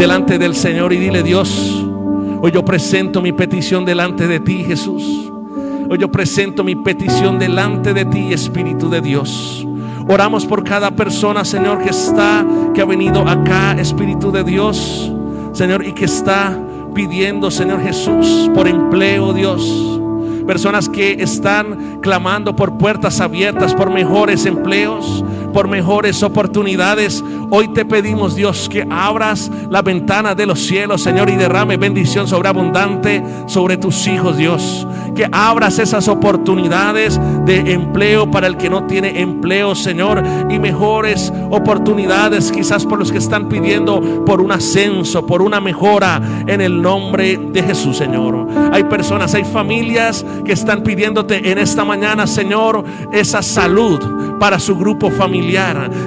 delante del Señor y dile: Dios, hoy yo presento mi petición delante de ti, Jesús. Hoy yo presento mi petición delante de ti, Espíritu de Dios. Oramos por cada persona, Señor, que ha venido acá, Espíritu de Dios, Señor, y que está pidiendo, Señor Jesús, por empleo, Dios. Personas que están clamando por puertas abiertas, por mejores empleos, por mejores oportunidades. Hoy te pedimos, Dios, que abras la ventana de los cielos, Señor, y derrame bendición sobreabundante sobre tus hijos, Dios. Que abras esas oportunidades de empleo para el que no tiene empleo, Señor, y mejores oportunidades quizás por los que están pidiendo por un ascenso, por una mejora, en el nombre de Jesús, Señor. Hay personas, hay familias que están pidiéndote en esta mañana, Señor, esa salud para su grupo familiar.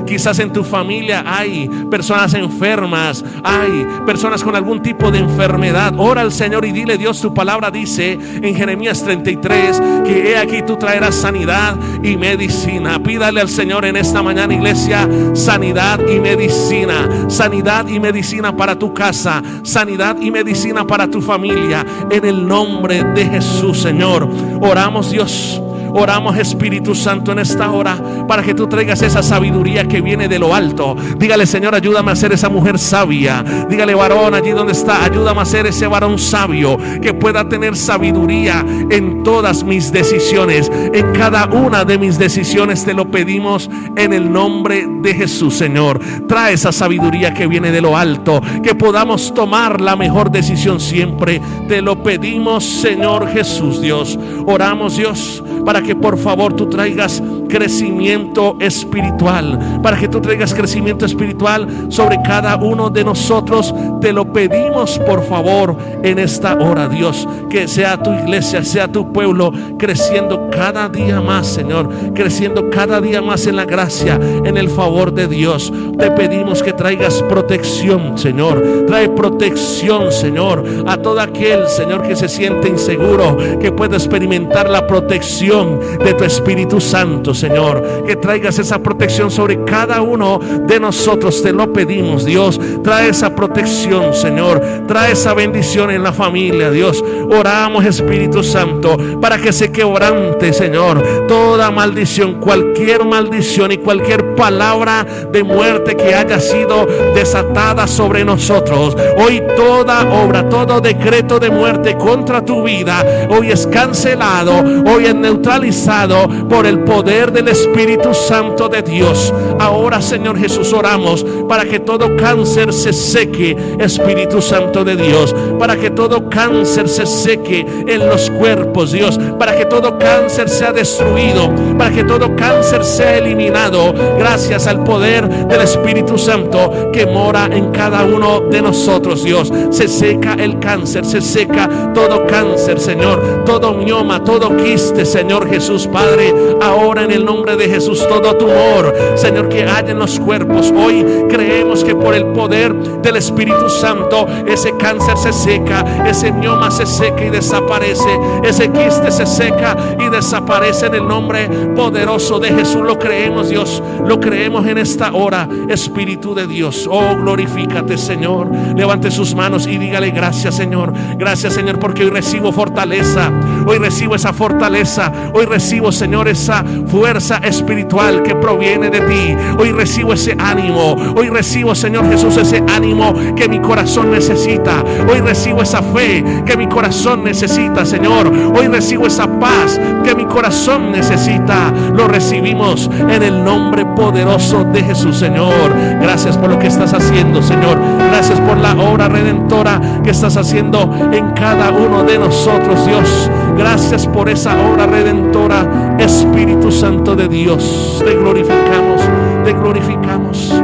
Quizás en tu familia hay personas enfermas, hay personas con algún tipo de enfermedad. Ora al Señor y dile: Dios, tu palabra dice en Jeremías 33 que he aquí tú traerás sanidad y medicina. Pídale al Señor en esta mañana, iglesia, sanidad y medicina. Sanidad y medicina para tu casa, sanidad y medicina para tu familia, en el nombre de Jesús, Señor. Oramos, Dios. Oramos, Espíritu Santo, en esta hora para que tú traigas esa sabiduría que viene de lo alto. Dígale: Señor, ayúdame a ser esa mujer sabia. Dígale: varón, allí donde está, ayúdame a ser ese varón sabio, que pueda tener sabiduría en todas mis decisiones. En cada una de mis decisiones te lo pedimos en el nombre de Jesús, Señor. Trae esa sabiduría que viene de lo alto, que podamos tomar la mejor decisión siempre. Te lo pedimos, Señor Jesús, Dios. Oramos, Dios, para que por favor tú traigas crecimiento espiritual, para que tú traigas crecimiento espiritual sobre cada uno de nosotros. Te lo pedimos, por favor, en esta hora, Dios, que sea tu iglesia, sea tu pueblo creciendo cada día más, Señor, creciendo cada día más en la gracia, en el favor de Dios. Te pedimos que traigas protección, Señor. Trae protección, Señor, a todo aquel, Señor, que se siente inseguro, que pueda experimentar la protección de tu Espíritu Santo, Señor. Que traigas esa protección sobre cada uno de nosotros. Te lo pedimos, Dios. Trae esa protección, Señor. Trae esa bendición en la familia, Dios. Oramos, Espíritu Santo, para que se quebrante, Señor, toda maldición, cualquier maldición y cualquier palabra de muerte que haya sido desatada sobre nosotros. Hoy toda obra, todo decreto de muerte contra tu vida, hoy es cancelado, hoy es neutralizado por el poder del Espíritu Santo de Dios. Ahora, Señor Jesús, oramos para que todo cáncer se seque, Espíritu Santo de Dios, para que todo cáncer se seque en los cuerpos, Dios, para que todo cáncer sea destruido, para que todo cáncer sea eliminado, gracias al poder del Espíritu Santo que mora en cada uno de nosotros, Dios. Se seca el cáncer, se seca todo cáncer, Señor, todo mioma, todo quiste, Señor Jesús, Padre, ahora en el nombre de Jesús, todo tumor, Señor, que haya en los cuerpos, hoy creemos que por el poder del Espíritu Santo ese cáncer se seca, ese mioma se seca y desaparece, ese quiste se seca y desaparece en el nombre poderoso de Jesús. Lo creemos, Dios, lo creemos en esta hora, Espíritu de Dios. Oh, glorifícate, Señor. Levante sus manos y dígale: gracias, Señor. Gracias, Señor, porque hoy recibo fortaleza, hoy recibo esa fortaleza, hoy recibo, Señor, esa fuerza espiritual que proviene de ti. Hoy recibo ese ánimo, hoy recibo, Señor Jesús, ese ánimo que mi corazón necesita. Hoy recibo esa fe que mi corazón necesita, Señor. Hoy recibo esa paz que mi corazón necesita. Lo recibimos en el nombre poderoso de Jesús, Señor. Gracias por lo que estás haciendo, Señor. Gracias por la obra redentora que estás haciendo en cada uno de nosotros, Dios. Gracias por esa obra redentora, Espíritu Santo de Dios. Te glorificamos, te glorificamos.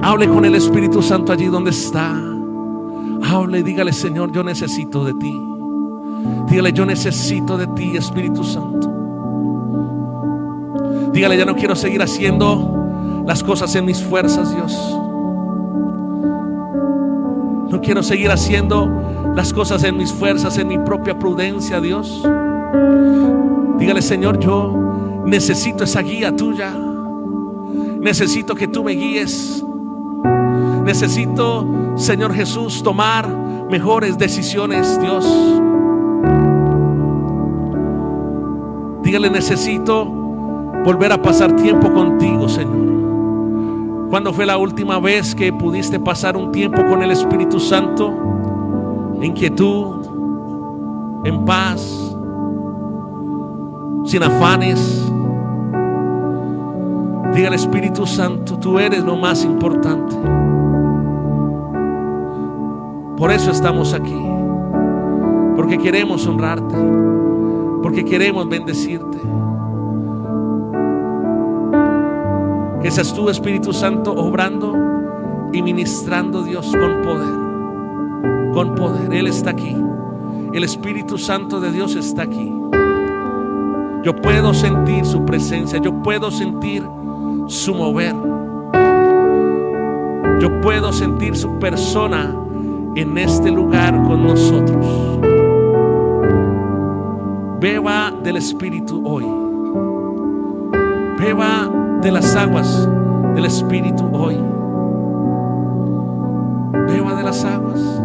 Hable con el Espíritu Santo allí donde está. Hable y dígale: Señor, yo necesito de ti. Dígale: yo necesito de ti, Espíritu Santo. Dígale: ya no quiero seguir haciendo las cosas en mis fuerzas, Dios. No quiero seguir haciendo las cosas en mis fuerzas, en mi propia prudencia, Dios. Dígale: Señor, yo necesito esa guía tuya. Necesito que tú me guíes. Necesito, Señor Jesús, tomar mejores decisiones, Dios. Dígale, necesito volver a pasar tiempo contigo, Señor. ¿Cuándo fue la última vez que pudiste pasar un tiempo con el Espíritu Santo? En quietud, en paz, sin afanes. Dígale, Espíritu Santo, tú eres lo más importante. Por eso estamos aquí, porque queremos honrarte, porque queremos bendecirte. Que seas tú, Espíritu Santo, obrando y ministrando, Dios, con poder. Con poder. Él está aquí. El Espíritu Santo de Dios está aquí. Yo puedo sentir su presencia. Yo puedo sentir su mover. Yo puedo sentir su persona en este lugar con nosotros. Beba del Espíritu hoy. Beba de las aguas del Espíritu hoy. Beba de las aguas.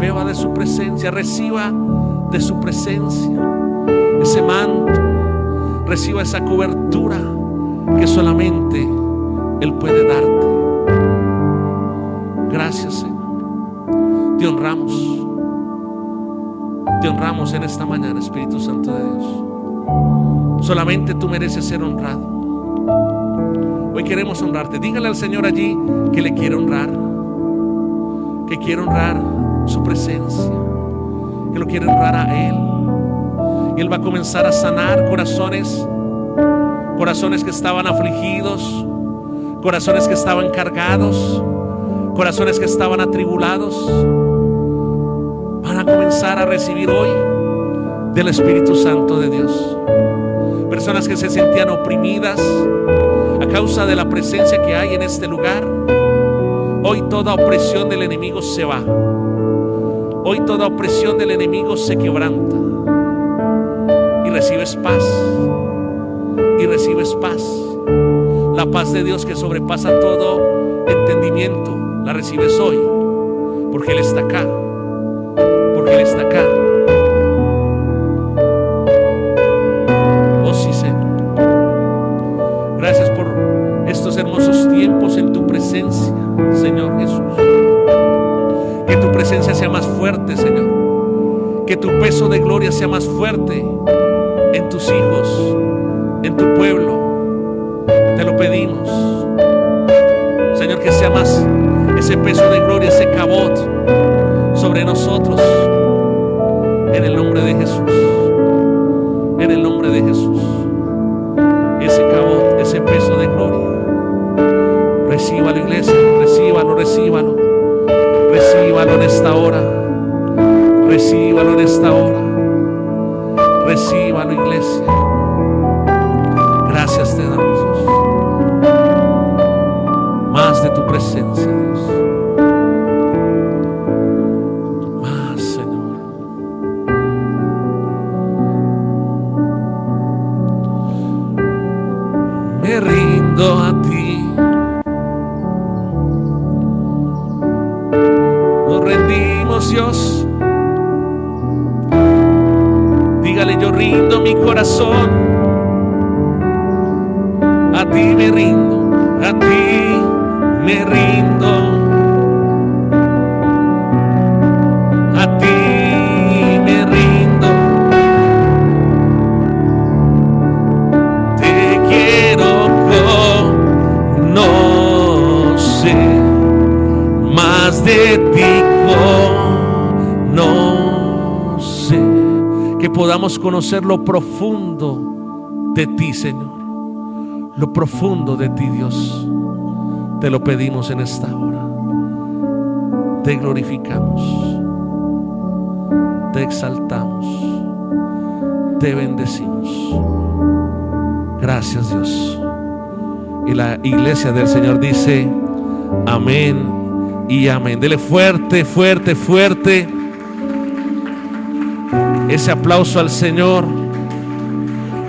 Beba de su presencia. Reciba de su presencia ese manto. Reciba esa cobertura que solamente Él puede darte. Gracias, Señor. Te honramos. Te honramos en esta mañana, Espíritu Santo de Dios. Solamente tú mereces ser honrado. Hoy queremos honrarte. Dígale al Señor allí que le quiere honrar, que quiere honrar su presencia, que lo quiere honrar a Él. Y Él va a comenzar a sanar corazones que estaban afligidos, corazones que estaban cargados, corazones que estaban atribulados. Van a comenzar a recibir hoy del Espíritu Santo de Dios. Personas que se sentían oprimidas a causa de la presencia que hay en este lugar. Hoy toda opresión del enemigo se va. Hoy toda opresión del enemigo se quebranta. Y recibes paz. Y recibes paz. La paz de Dios que sobrepasa todo entendimiento, la recibes hoy. Porque Él está acá. Porque Él está acá. Oh sí, Señor. Gracias por estos hermosos tiempos en tu presencia, Señor Jesús. Que tu presencia sea más fuerte, Señor. Que tu peso de gloria sea más fuerte en tus hijos, en tu pueblo. Te lo pedimos, Señor, que sea más ese peso de gloria, ese cabot sobre nosotros. En el nombre de Jesús. En el nombre de Jesús. Ese cabot, ese peso de gloria. Recíbalo, iglesia. Recíbalo, recíbalo. Recíbalo en esta hora. Recíbalo en esta hora. Recíbalo, iglesia. Gracias te damos, Dios. Más de tu presencia, Dios. Más, Señor. Me rindo a ti. Nos rendimos, Dios. Dígale, yo rindo mi corazón. A ti me rindo, a ti me rindo, a ti me rindo. Te quiero conocer, más de ti conocer. Que podamos conocer lo profundo de ti, Señor. Lo profundo de ti, Dios. Te lo pedimos en esta hora. Te glorificamos. Te exaltamos. Te bendecimos. Gracias, Dios. Y la iglesia del Señor dice amén y amén. Dele fuerte, fuerte, fuerte ese aplauso al Señor.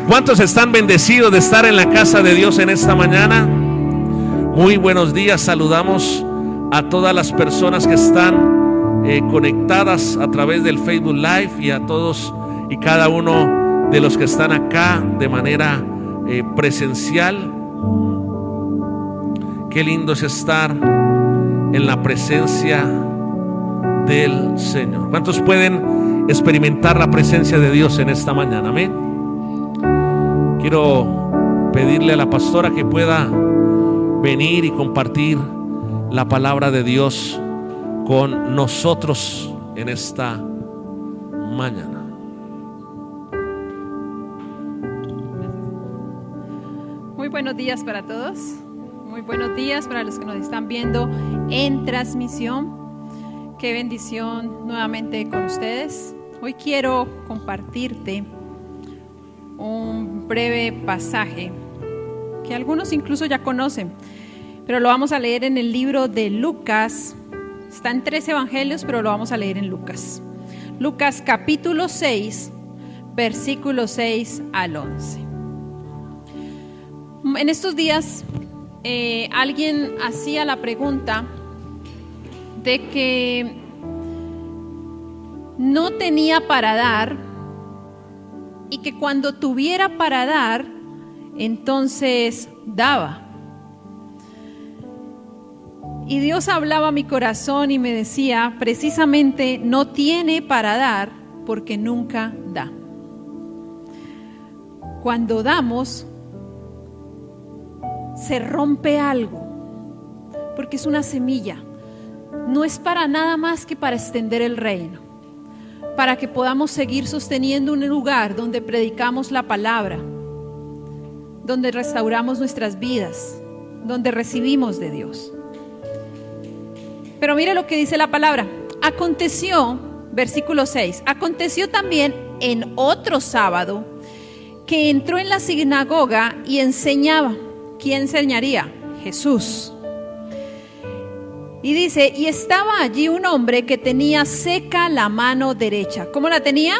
¿Cuántos están bendecidos de estar en la casa de Dios en esta mañana? Muy buenos días, saludamos a todas las personas que están conectadas a través del Facebook Live y a todos y cada uno de los que están acá de manera presencial. Qué lindo es estar en la presencia del Señor. ¿Cuántos pueden experimentar la presencia de Dios en esta mañana? Amén. Quiero pedirle a la pastora que pueda venir y compartir la palabra de Dios con nosotros en esta mañana. Muy buenos días para todos. Muy buenos días para los que nos están viendo en transmisión. Qué bendición nuevamente con ustedes. Hoy quiero compartirte un breve pasaje que algunos incluso ya conocen, pero lo vamos a leer en el libro de Lucas. Está en 3 evangelios, pero lo vamos a leer en Lucas. Lucas capítulo 6, versículos 6 al 11. En estos días alguien hacía la pregunta de que no tenía para dar y que cuando tuviera para dar, entonces daba. Y Dios hablaba a mi corazón y me decía, precisamente no tiene para dar porque nunca da. Cuando damos, se rompe algo, porque es una semilla. No es para nada más que para extender el reino, para que podamos seguir sosteniendo un lugar donde predicamos la palabra, donde restauramos nuestras vidas, donde recibimos de Dios. Pero mire lo que dice la palabra. Aconteció, versículo 6, aconteció también en otro sábado que entró en la sinagoga y enseñaba. ¿Quién enseñaría? Jesús. Y dice, y estaba allí un hombre que tenía seca la mano derecha. ¿Cómo la tenía?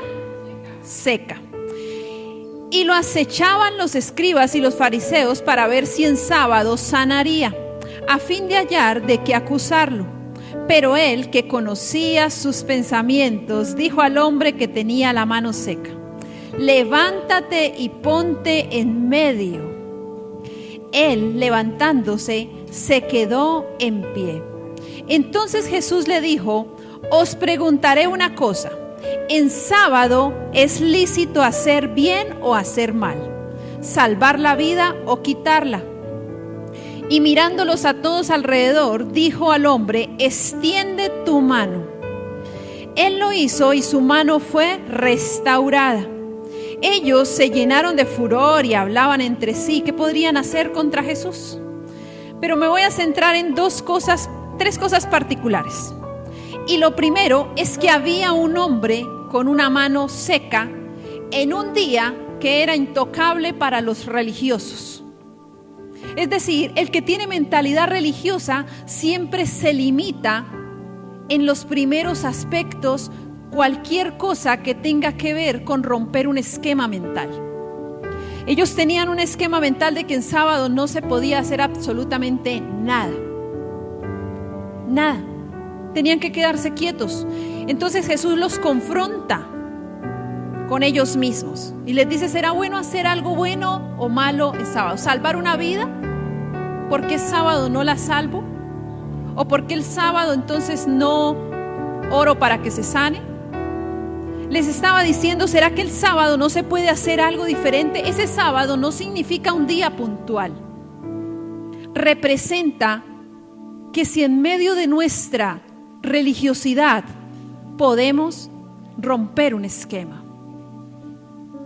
Seca. Y lo acechaban los escribas y los fariseos para ver si en sábado sanaría, a fin de hallar de qué acusarlo. Pero él, que conocía sus pensamientos, dijo al hombre que tenía la mano seca, levántate y ponte en medio. Él, levantándose, se quedó en pie. Entonces Jesús le dijo, os preguntaré una cosa, ¿en sábado es lícito hacer bien o hacer mal? ¿Salvar la vida o quitarla? Y mirándolos a todos alrededor, dijo al hombre, extiende tu mano. Él lo hizo y su mano fue restaurada. Ellos se llenaron de furor y hablaban entre sí qué podrían hacer contra Jesús. Pero me voy a centrar en tres cosas particulares. Y lo primero es que había un hombre con una mano seca en un día que era intocable para los religiosos. Es decir, el que tiene mentalidad religiosa siempre se limita en los primeros aspectos, cualquier cosa que tenga que ver con romper un esquema mental. Ellos tenían un esquema mental de que en sábado no se podía hacer absolutamente nada. Nada. Tenían que quedarse quietos. Entonces Jesús los confronta con ellos mismos y les dice, ¿será bueno hacer algo bueno o malo en sábado? ¿Salvar una vida? ¿Por qué sábado no la salvo? ¿O por qué el sábado entonces no oro para que se sane? Les estaba diciendo, ¿será que el sábado no se puede hacer algo diferente? Ese sábado no significa un día puntual. Representa que si en medio de nuestra religiosidad podemos romper un esquema,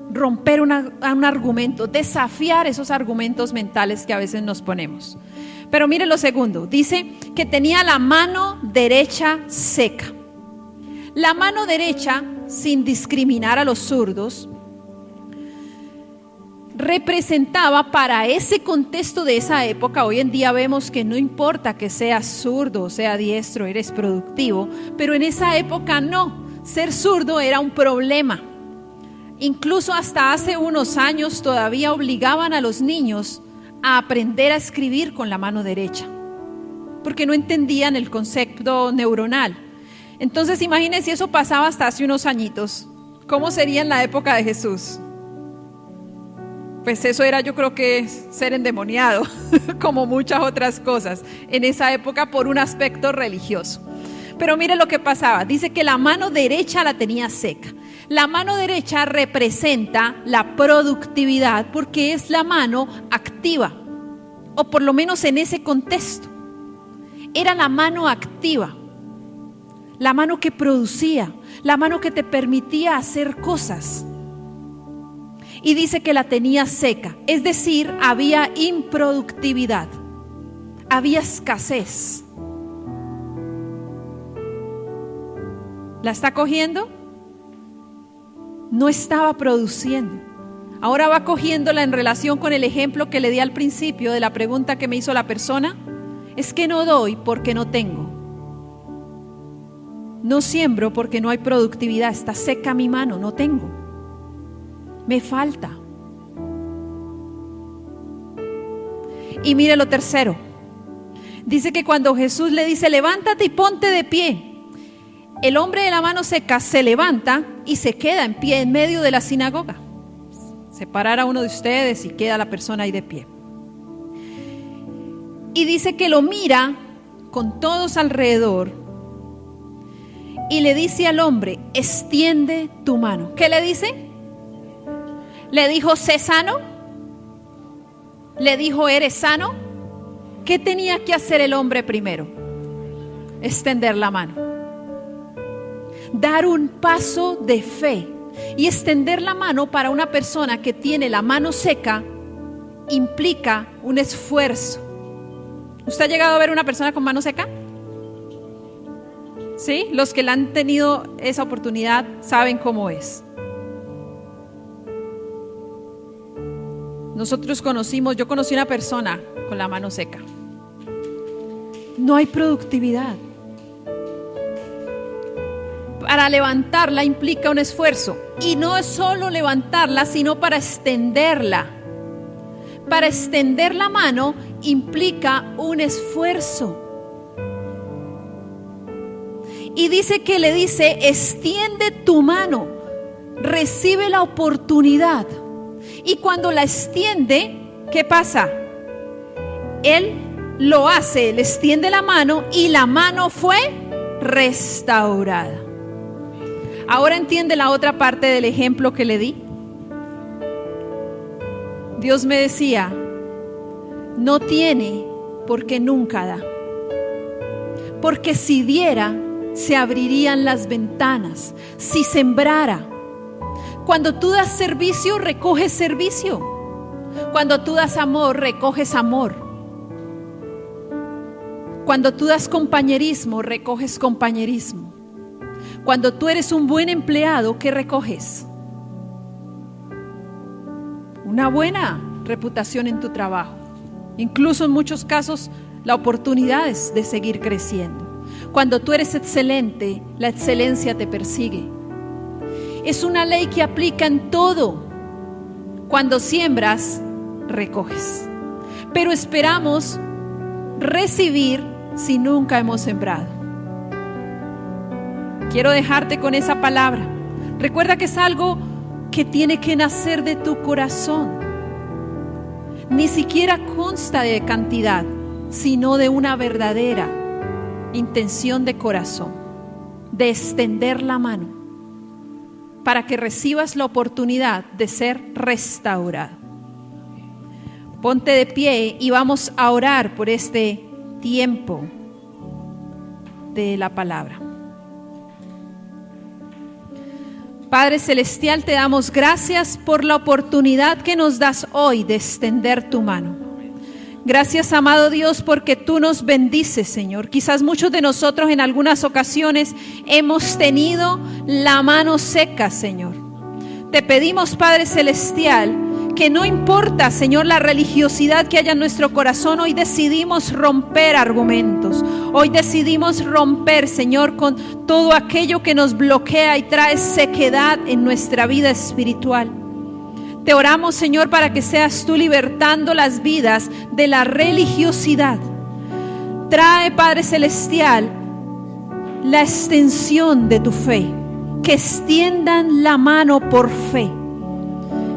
romper un argumento, desafiar esos argumentos mentales que a veces nos ponemos. Pero mire lo segundo, dice que tenía la mano derecha seca. La mano derecha, sin discriminar a los zurdos, representaba para ese contexto de esa época. Hoy en día vemos que no importa que seas zurdo o sea diestro, eres productivo, pero en esa época no, ser zurdo era un problema. Incluso hasta hace unos años todavía obligaban a los niños a aprender a escribir con la mano derecha, porque no entendían el concepto neuronal. Entonces imagínense si eso pasaba hasta hace unos añitos. ¿Cómo sería en la época de Jesús? Pues eso era, yo creo que ser endemoniado, como muchas otras cosas en esa época por un aspecto religioso. Pero mire lo que pasaba, dice que la mano derecha la tenía seca. La mano derecha representa la productividad porque es la mano activa, o por lo menos en ese contexto. Era la mano activa, la mano que producía, la mano que te permitía hacer cosas. Y dice que la tenía seca, es decir, había improductividad, había escasez. ¿La está cogiendo? No estaba produciendo. Ahora va cogiéndola en relación con el ejemplo que le di al principio de la pregunta que me hizo la persona. Es que no doy porque no tengo. No siembro porque no hay productividad. Está seca mi mano, no tengo. Me falta. Y mire lo tercero. Dice que cuando Jesús le dice, levántate y ponte de pie, el hombre de la mano seca se levanta y se queda en pie en medio de la sinagoga. Separar a uno de ustedes y queda la persona ahí de pie. Y dice que lo mira con todos alrededor y le dice al hombre, extiende tu mano. ¿Qué le dice? ¿Le dijo, sé sano? ¿Le dijo, eres sano? ¿Qué tenía que hacer el hombre primero? Extender la mano. Dar un paso de fe. Y extender la mano para una persona que tiene la mano seca implica un esfuerzo. ¿Usted ha llegado a ver una persona con mano seca? ¿Sí? Los que la han tenido esa oportunidad saben cómo es. Yo conocí una persona con la mano seca. No hay productividad. Para levantarla implica un esfuerzo. Y no es solo levantarla, sino para extenderla. Para extender la mano implica un esfuerzo. Y dice que le dice, extiende tu mano, recibe la oportunidad. Y cuando la extiende, ¿qué pasa? Él lo hace, le extiende la mano y la mano fue restaurada. Ahora entiende la otra parte del ejemplo que le di. Dios me decía, no tiene porque nunca da. Porque si diera, se abrirían las ventanas. Si sembrara. Cuando tú das servicio, recoges servicio. Cuando tú das amor, recoges amor. Cuando tú das compañerismo, recoges compañerismo. Cuando tú eres un buen empleado, ¿qué recoges? Una buena reputación en tu trabajo. Incluso en muchos casos, la oportunidad es de seguir creciendo. Cuando tú eres excelente, la excelencia te persigue. Es una ley que aplica en todo. Cuando siembras, recoges. Pero esperamos recibir si nunca hemos sembrado. Quiero dejarte con esa palabra. Recuerda que es algo que tiene que nacer de tu corazón. Ni siquiera consta de cantidad, sino de una verdadera intención de corazón, de extender la mano para que recibas la oportunidad de ser restaurado. Ponte de pie y vamos a orar por este tiempo de la palabra. Padre Celestial, te damos gracias por la oportunidad que nos das hoy de extender tu mano. Gracias, amado Dios, porque tú nos bendices, Señor. Quizás muchos de nosotros en algunas ocasiones hemos tenido la mano seca, Señor. Te pedimos, Padre Celestial, que no importa, Señor, la religiosidad que haya en nuestro corazón, hoy decidimos romper argumentos. Hoy decidimos romper, Señor, con todo aquello que nos bloquea y trae sequedad en nuestra vida espiritual. Te oramos, Señor, para que seas tú libertando las vidas de la religiosidad. Trae, Padre Celestial, la extensión de tu fe. Que extiendan la mano por fe.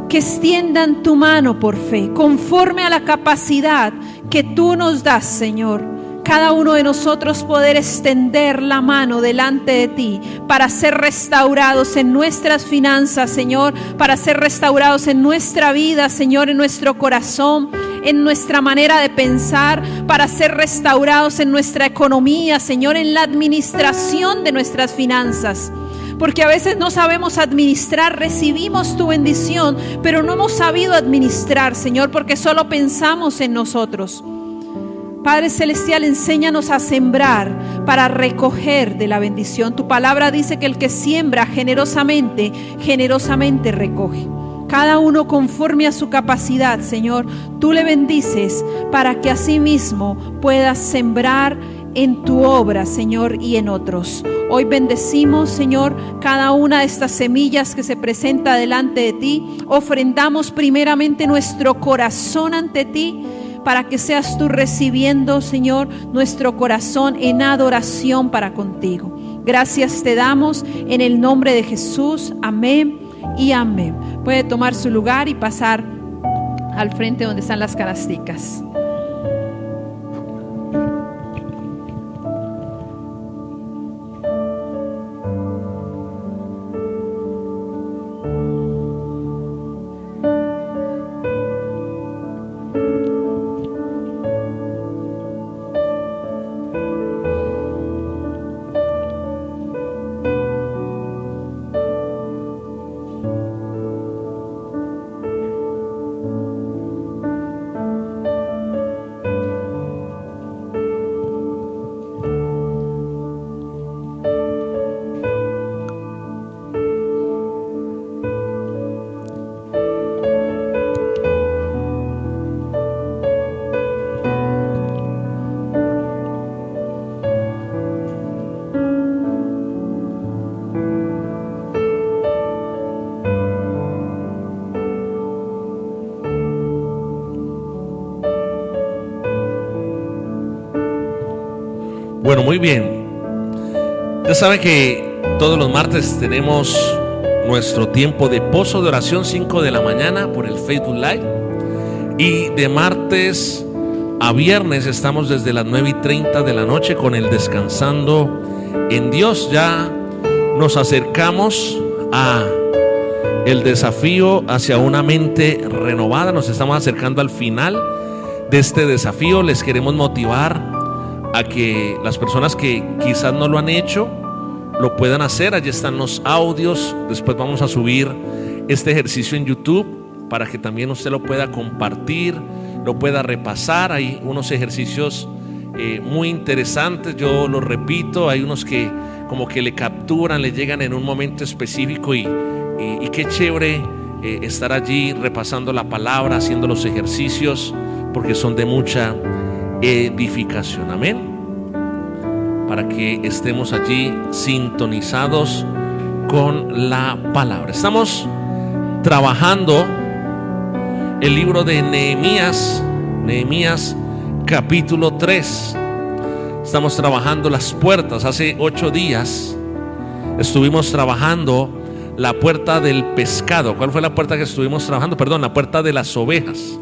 Que extiendan tu mano por fe, conforme a la capacidad que tú nos das, Señor. Cada uno de nosotros poder extender la mano delante de ti para ser restaurados en nuestras finanzas, Señor, para ser restaurados en nuestra vida, Señor, en nuestro corazón, en nuestra manera de pensar, para ser restaurados en nuestra economía, Señor, en la administración de nuestras finanzas. Porque a veces no sabemos administrar, recibimos tu bendición, pero no hemos sabido administrar, Señor, porque solo pensamos en nosotros. Padre Celestial, enséñanos a sembrar para recoger de la bendición. Tu palabra dice que el que siembra generosamente, generosamente recoge. Cada uno conforme a su capacidad, Señor, tú le bendices para que asimismo puedas sembrar en tu obra, Señor, y en otros. Hoy bendecimos, Señor, cada una de estas semillas que se presenta delante de ti. Ofrendamos primeramente nuestro corazón ante ti, para que seas tú recibiendo, Señor, nuestro corazón en adoración para contigo. Gracias te damos en el nombre de Jesús. Amén y amén. Puede tomar su lugar y pasar al frente donde están las canasticas. Bueno, muy bien. Ya saben que todos los martes tenemos nuestro tiempo de pozo de oración, 5 de la mañana por el Facebook Live. Y de martes a viernes estamos desde las 9:30 de la noche con el Descansando en Dios. Ya nos acercamos a el desafío hacia una mente renovada. Nos estamos acercando al final de este desafío. Les queremos motivar a que las personas que quizás no lo han hecho lo puedan hacer. Allí están los audios. Después vamos a subir este ejercicio en YouTube para que también usted lo pueda compartir, lo pueda repasar. Hay unos ejercicios muy interesantes. Yo los repito. Hay unos que como que le capturan, le llegan en un momento específico y qué chévere estar allí repasando la palabra, haciendo los ejercicios, porque son de mucha edificación. Amén. Para que estemos allí sintonizados con la palabra. Estamos trabajando el libro de Nehemías capítulo 3. Estamos trabajando las puertas. Hace 8 días estuvimos trabajando la puerta del pescado. ¿Cuál fue la puerta que estuvimos trabajando? Perdón, la puerta de las ovejas.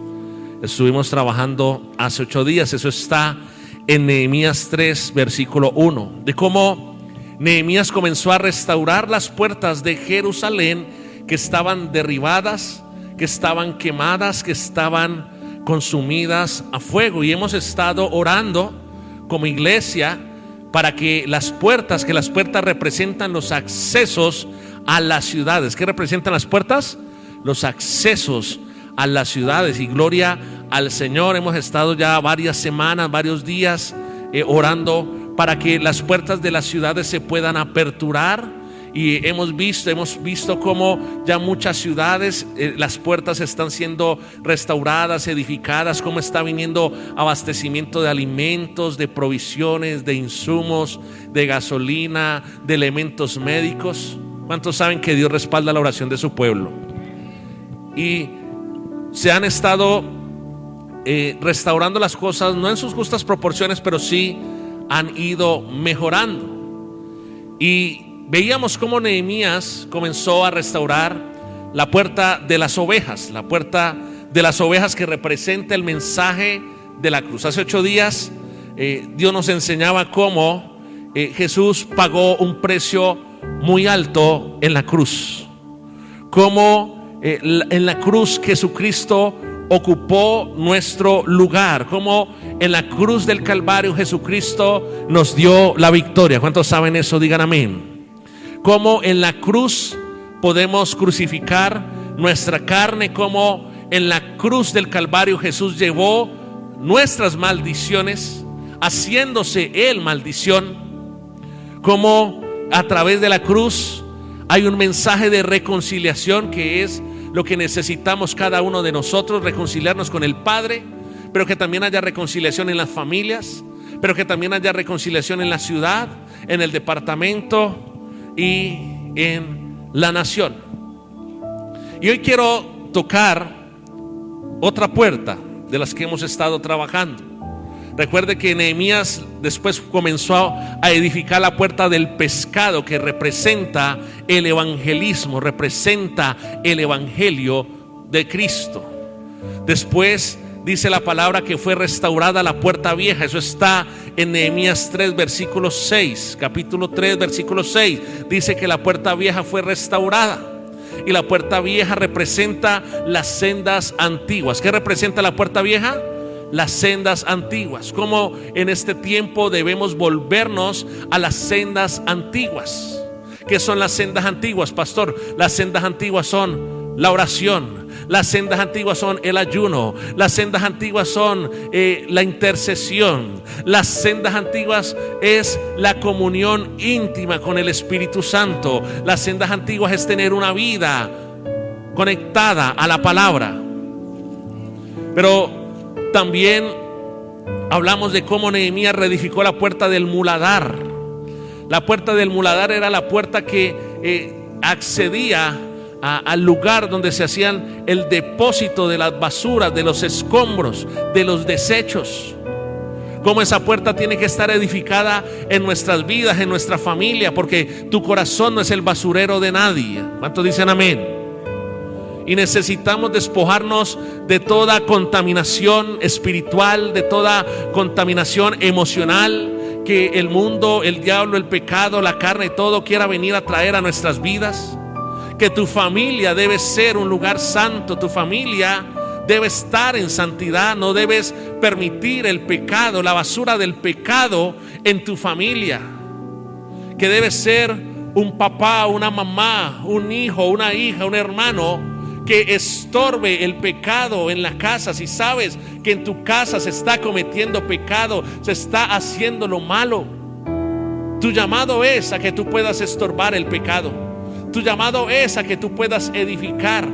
Estuvimos trabajando hace 8 días. Eso está en Nehemías 3, versículo 1. De cómo Nehemías comenzó a restaurar las puertas de Jerusalén que estaban derribadas, que estaban quemadas, que estaban consumidas a fuego. Y hemos estado orando como iglesia para que las puertas representan los accesos a las ciudades. ¿Qué representan las puertas? Los accesos a las ciudades. Y gloria al Señor. Hemos estado ya varias semanas, varios días orando para que las puertas de las ciudades se puedan aperturar. Y hemos visto cómo ya muchas ciudades, las puertas están siendo restauradas, edificadas, cómo está viniendo abastecimiento de alimentos, de provisiones, de insumos, de gasolina, de elementos médicos. ¿Cuántos saben que Dios respalda la oración de su pueblo? Y se han estado restaurando las cosas, no en sus justas proporciones, pero sí han ido mejorando. Y veíamos cómo Nehemías comenzó a restaurar la puerta de las ovejas, la puerta de las ovejas que representa el mensaje de la cruz. Hace 8 días Dios nos enseñaba cómo Jesús pagó un precio muy alto en la cruz, cómo en la cruz Jesucristo ocupó nuestro lugar, como en la cruz del Calvario Jesucristo nos dio la victoria. ¿Cuántos saben eso? Digan amén. Como en la cruz podemos crucificar nuestra carne, como en la cruz del Calvario Jesús llevó nuestras maldiciones, haciéndose Él maldición, como a través de la cruz hay un mensaje de reconciliación, que es lo que necesitamos cada uno de nosotros, reconciliarnos con el Padre, pero que también haya reconciliación en las familias, pero que también haya reconciliación en la ciudad, en el departamento y en la nación. Y hoy quiero tocar otra puerta de las que hemos estado trabajando. Recuerde que Nehemías después comenzó a edificar la puerta del pescado, que representa el evangelismo, representa el evangelio de Cristo. Después dice la palabra que fue restaurada la puerta vieja. Eso está en Nehemías 3 versículo 6. Capítulo 3 versículo 6 dice que la puerta vieja fue restaurada. Y la puerta vieja representa las sendas antiguas. ¿Qué representa la puerta vieja? Las sendas antiguas. Como en este tiempo debemos volvernos a las sendas antiguas. ¿Qué son las sendas antiguas, pastor? Las sendas antiguas son la oración. Las sendas antiguas son el ayuno. Las sendas antiguas son la intercesión. Las sendas antiguas es la comunión íntima con el Espíritu Santo. Las sendas antiguas es tener una vida conectada a la palabra. Pero también hablamos de cómo Nehemías reedificó la puerta del muladar. La puerta del muladar era la puerta que accedía al lugar donde se hacían el depósito de las basuras, de los escombros, de los desechos. Como esa puerta tiene que estar edificada en nuestras vidas, en nuestra familia, porque tu corazón no es el basurero de nadie. ¿Cuántos dicen amén? Y necesitamos despojarnos de toda contaminación espiritual, de toda contaminación emocional que el mundo, el diablo, el pecado, la carne, todo quiera venir a traer a nuestras vidas. Que tu familia debe ser un lugar santo. Tu familia debe estar en santidad. No debes permitir el pecado, la basura del pecado en tu familia. Que debe ser un papá, una mamá, un hijo, una hija, un hermano que estorbe el pecado en la casa. Si sabes que en tu casa se está cometiendo pecado, se está haciendo lo malo, tu llamado es a que tú puedas estorbar el pecado. Tu llamado es a que tú puedas edificar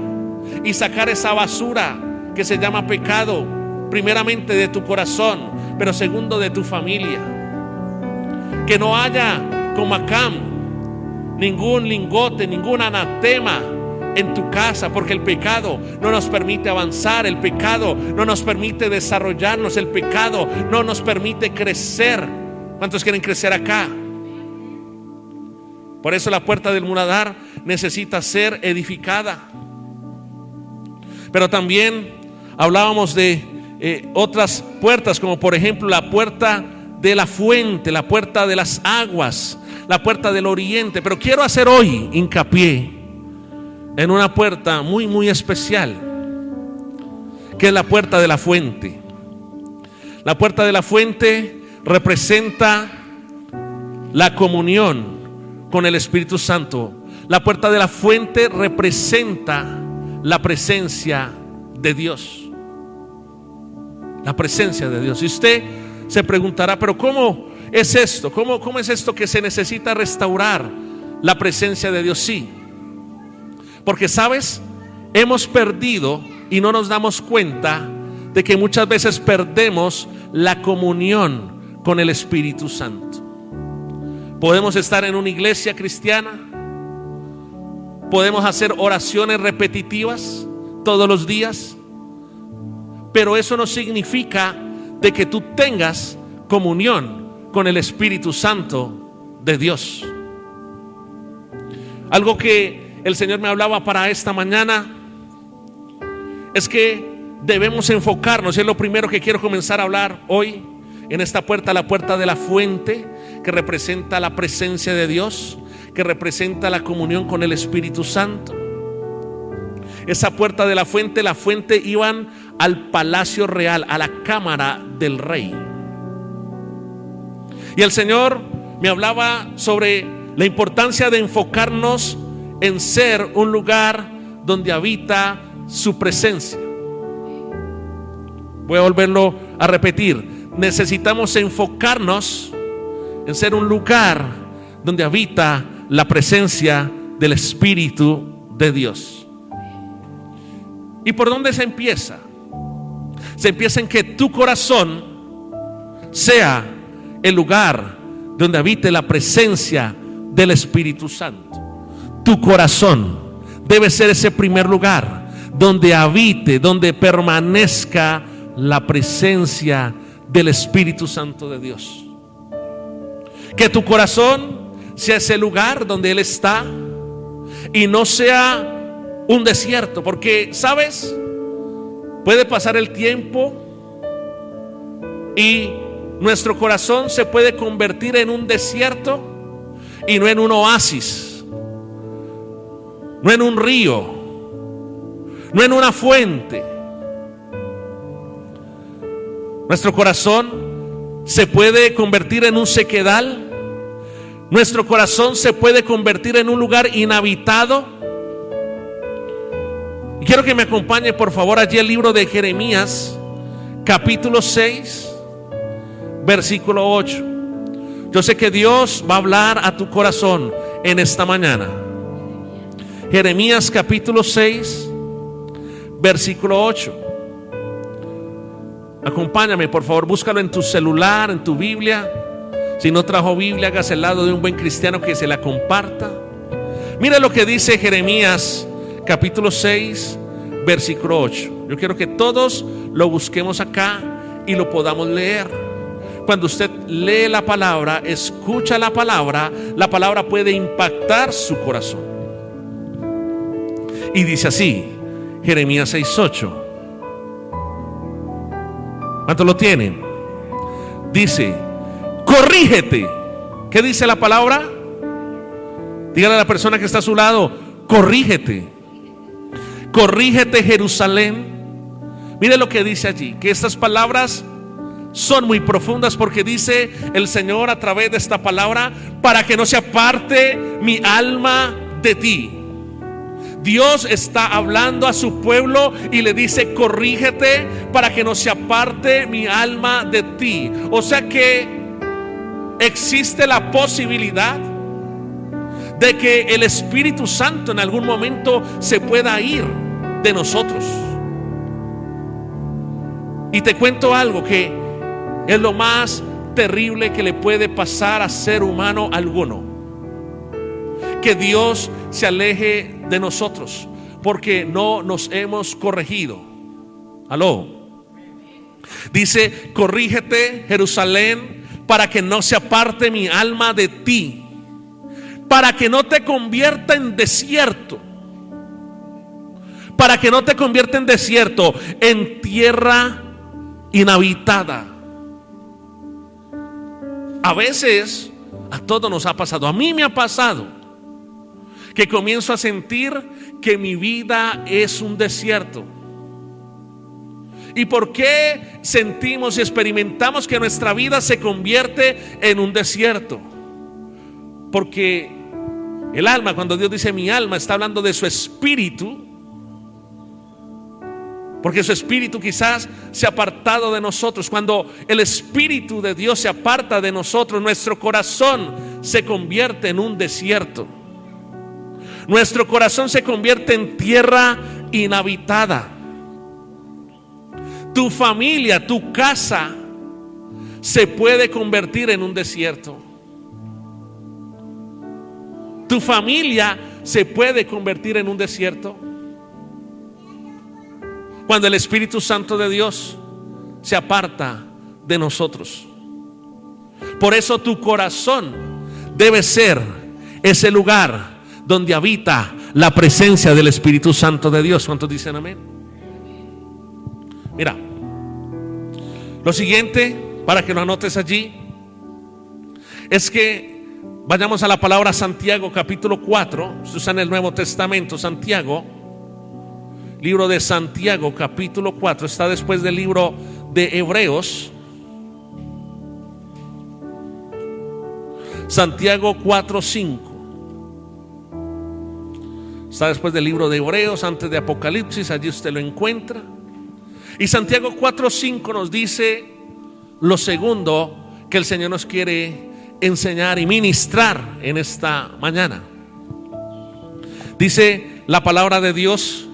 y sacar esa basura que se llama pecado, primeramente de tu corazón, pero segundo de tu familia. Que no haya como Acán ningún lingote, ningún anatema en tu casa, porque el pecado no nos permite avanzar, el pecado no nos permite desarrollarnos, el pecado no nos permite crecer. ¿Cuántos quieren crecer acá? Por eso la puerta del muladar necesita ser edificada. Pero también hablábamos de otras puertas, como por ejemplo la puerta de la fuente, la puerta de las aguas, la puerta del oriente. Pero quiero hacer hoy hincapié en una puerta muy, muy especial, que es la puerta de la fuente. La puerta de la fuente representa la comunión con el Espíritu Santo. La puerta de la fuente representa la presencia de Dios. La presencia de Dios. Y usted se preguntará, pero ¿cómo es esto? ¿Cómo es esto que se necesita restaurar la presencia de Dios? Sí, porque sabes, hemos perdido y no nos damos cuenta de que muchas veces perdemos la comunión con el Espíritu Santo. Podemos estar en una iglesia cristiana, podemos hacer oraciones repetitivas todos los días, pero eso no significa de que tú tengas comunión con el Espíritu Santo de Dios. Algo que el Señor me hablaba para esta mañana es que debemos enfocarnos, es lo primero que quiero comenzar a hablar hoy, en esta puerta, la puerta de la fuente, que representa la presencia de Dios, que representa la comunión con el Espíritu Santo. Esa puerta de la fuente iban al palacio real, a la cámara del rey. Y el Señor me hablaba sobre la importancia de enfocarnos en ser un lugar donde habita su presencia. Voy a volverlo a repetir. Necesitamos enfocarnos en ser un lugar donde habita la presencia del Espíritu de Dios. ¿Y por dónde se empieza? Se empieza en que tu corazón sea el lugar donde habite la presencia del Espíritu Santo. Tu corazón debe ser ese primer lugar donde habite, donde permanezca la presencia del Espíritu Santo de Dios. Que tu corazón sea ese lugar donde Él está y no sea un desierto, porque sabes, puede pasar el tiempo y nuestro corazón se puede convertir en un desierto y no en un oasis, no en un río, no en una fuente. Nuestro corazón se puede convertir en un sequedal. Nuestro corazón se puede convertir en un lugar inhabitado. Y quiero que me acompañe por favor allí el libro de Jeremías, capítulo 6, versículo 8. Yo sé que Dios va a hablar a tu corazón en esta mañana. Jeremías capítulo 6, versículo 8. Acompáñame por favor, búscalo en tu celular, en tu Biblia. Si no trajo Biblia, hágase al lado de un buen cristiano que se la comparta. Mira lo que dice Jeremías capítulo 6, versículo 8. Yo quiero que todos lo busquemos acá y lo podamos leer. Cuando usted lee la palabra, escucha la palabra puede impactar su corazón. Y dice así, Jeremías 6, 8. ¿Cuántos lo tienen? Dice, corrígete. ¿Qué dice la palabra? Dígale a la persona que está a su lado, corrígete. Corrígete, Jerusalén. Mire lo que dice allí, que estas palabras son muy profundas, porque dice el Señor a través de esta palabra, para que no se aparte mi alma de ti. Dios está hablando a su pueblo y le dice, corrígete para que no se aparte mi alma de ti. O sea que existe la posibilidad de que el Espíritu Santo en algún momento se pueda ir de nosotros. Y te cuento algo que es lo más terrible que le puede pasar a ser humano alguno: que Dios se aleje de nosotros porque no nos hemos corregido. Aló. Dice, corrígete, Jerusalén, para que no se aparte mi alma de ti, para que no te convierta en desierto, para que no te convierta en desierto, en tierra inhabitada. A veces a todos nos ha pasado, a mí me ha pasado, que comienzo a sentir que mi vida es un desierto. ¿Y por qué sentimos y experimentamos que nuestra vida se convierte en un desierto? Porque el alma, cuando Dios dice mi alma, está hablando de su espíritu. Porque su espíritu quizás se ha apartado de nosotros. Cuando el espíritu de Dios se aparta de nosotros, nuestro corazón se convierte en un desierto. Nuestro corazón se convierte en tierra inhabitada. Tu familia, tu casa se puede convertir en un desierto. Tu familia se puede convertir en un desierto. cuando el Espíritu Santo de Dios se aparta de nosotros. Por eso tu corazón debe ser ese lugar donde habita la presencia del Espíritu Santo de Dios. ¿Cuántos dicen amén? Mira, lo siguiente, para que lo anotes allí, es que vayamos a la palabra Santiago capítulo 4. Se usa en el Nuevo Testamento. Santiago, libro de Santiago capítulo 4, está después del libro de Hebreos. Santiago 4:5 está después del libro de Hebreos, antes de Apocalipsis. Allí usted lo encuentra. Y Santiago 4:5 nos dice lo segundo que el Señor nos quiere enseñar y ministrar en esta mañana. Dice la palabra de Dios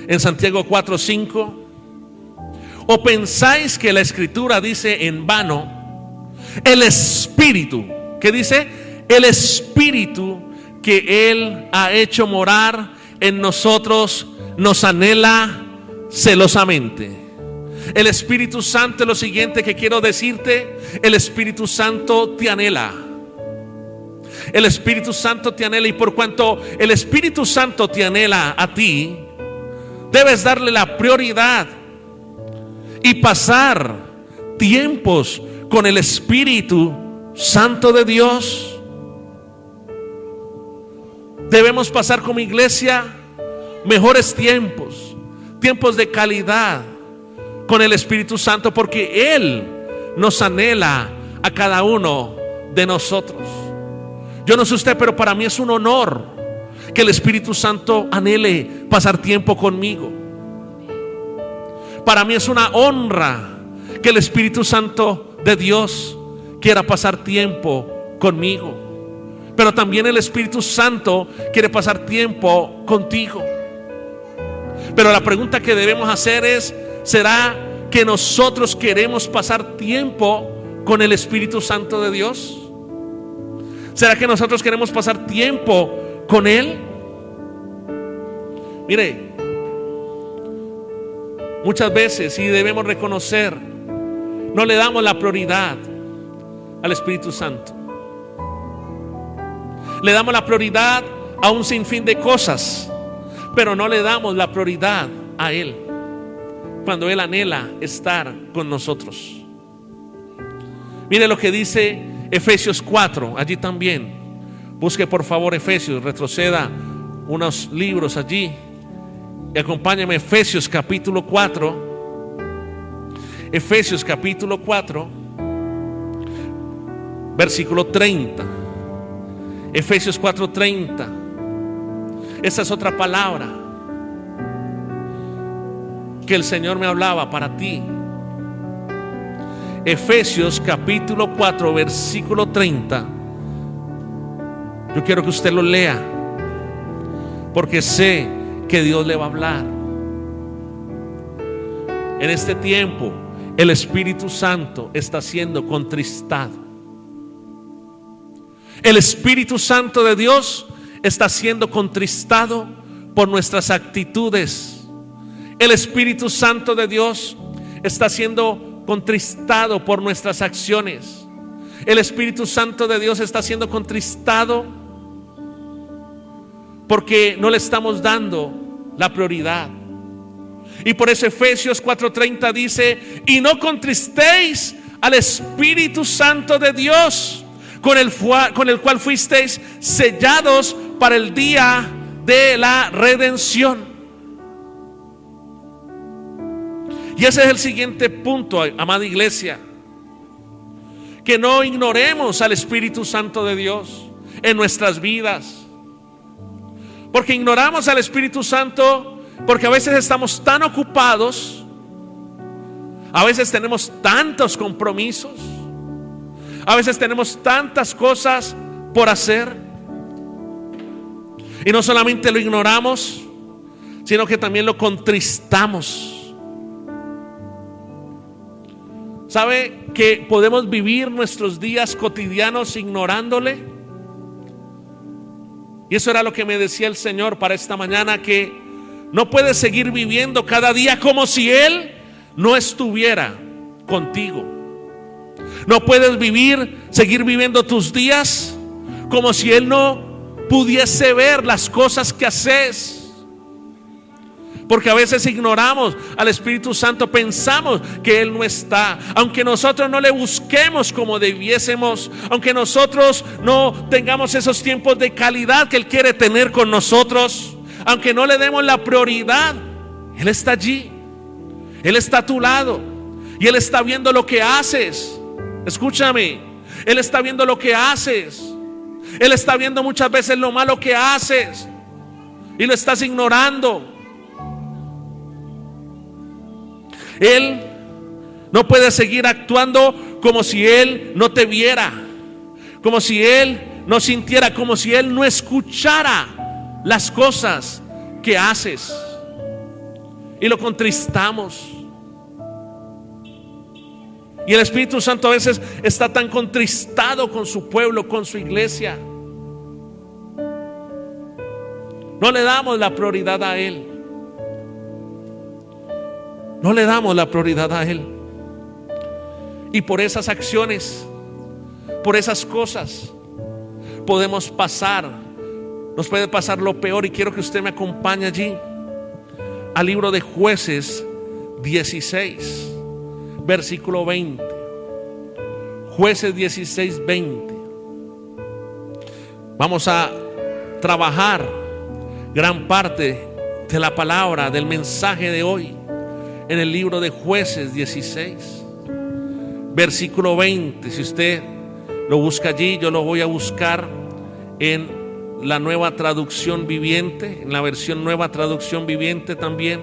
en Santiago 4:5: ¿o pensáis que la Escritura dice en vano, el Espíritu, que dice, el Espíritu que Él ha hecho morar en nosotros nos anhela celosamente? El Espíritu Santo es lo siguiente que quiero decirte. El Espíritu Santo te anhela. El Espíritu Santo te anhela, y por cuanto el Espíritu Santo te anhela a ti, debes darle la prioridad y pasar tiempos con el Espíritu Santo de Dios. Debemos pasar como iglesia mejores tiempos, tiempos de calidad con el Espíritu Santo, porque Él nos anhela a cada uno de nosotros. Yo no sé usted, pero para mí es un honor que el Espíritu Santo anhele pasar tiempo conmigo. Para mí es una honra que el Espíritu Santo de Dios quiera pasar tiempo conmigo. Pero también el Espíritu Santo quiere pasar tiempo contigo. Pero la pregunta que debemos hacer es: ¿será que nosotros queremos pasar tiempo con el Espíritu Santo de Dios? ¿Será que nosotros queremos pasar tiempo con Él? Mire, muchas veces, y debemos reconocer, no le damos la prioridad al Espíritu Santo. Le damos la prioridad a un sinfín de cosas, pero no le damos la prioridad a Él, cuando Él anhela estar con nosotros. Mire lo que dice Efesios 4, allí también. Busque por favor Efesios, retroceda unos libros allí y acompáñame. Efesios capítulo 4. Efesios capítulo 4, versículo 30. Efesios 4:30. Esa es otra palabra que el Señor me hablaba para ti. Efesios capítulo 4, versículo 30. Yo quiero que usted lo lea, porque sé que Dios le va a hablar. En este tiempo el Espíritu Santo está siendo contristado. El Espíritu Santo de Dios está siendo contristado por nuestras actitudes. El Espíritu Santo de Dios está siendo contristado por nuestras acciones. El Espíritu Santo de Dios está siendo contristado porque no le estamos dando la prioridad. Y por eso Efesios 4:30 dice: y no contristéis al Espíritu Santo de Dios, con el cual fuisteis sellados para el día de la redención. Y ese es el siguiente punto, amada iglesia: que no ignoremos al Espíritu Santo de Dios en nuestras vidas. Porque ignoramos al Espíritu Santo porque a veces estamos tan ocupados, a veces tenemos tantos compromisos, a veces tenemos tantas cosas por hacer, y no solamente lo ignoramos, sino que también lo contristamos. ¿Sabe que podemos vivir nuestros días cotidianos ignorándole? Y eso era lo que me decía el Señor para esta mañana, que No puedes seguir viviendo cada día como si Él no estuviera contigo. No puedes seguir viviendo tus días como si Él no pudiese ver las cosas que haces. Porque a veces ignoramos al Espíritu Santo, pensamos que Él no está. Aunque nosotros no le busquemos como debiésemos, aunque nosotros no tengamos esos tiempos de calidad que Él quiere tener con nosotros, aunque no le demos la prioridad, Él está allí. Él está a tu lado y Él está viendo lo que haces. Escúchame, Él está viendo lo que haces. Él está viendo muchas veces lo malo que haces y lo estás ignorando. Él no puede seguir actuando como si Él no te viera, como si Él no sintiera, como si Él no escuchara las cosas que haces. Y lo contristamos. Y el Espíritu Santo a veces está tan contristado con su pueblo, con su iglesia. No le damos la prioridad a Él. No le damos la prioridad a Él. Y por esas acciones, por esas cosas, podemos pasar, nos puede pasar lo peor. Y quiero que usted me acompañe allí al libro de Jueces 16, versículo 20. Jueces 16, 20. Vamos a trabajar gran parte de la palabra, del mensaje de hoy, en el libro de Jueces 16, versículo 20. Si usted lo busca allí, yo lo voy a buscar en la nueva traducción viviente, en la versión nueva traducción viviente también,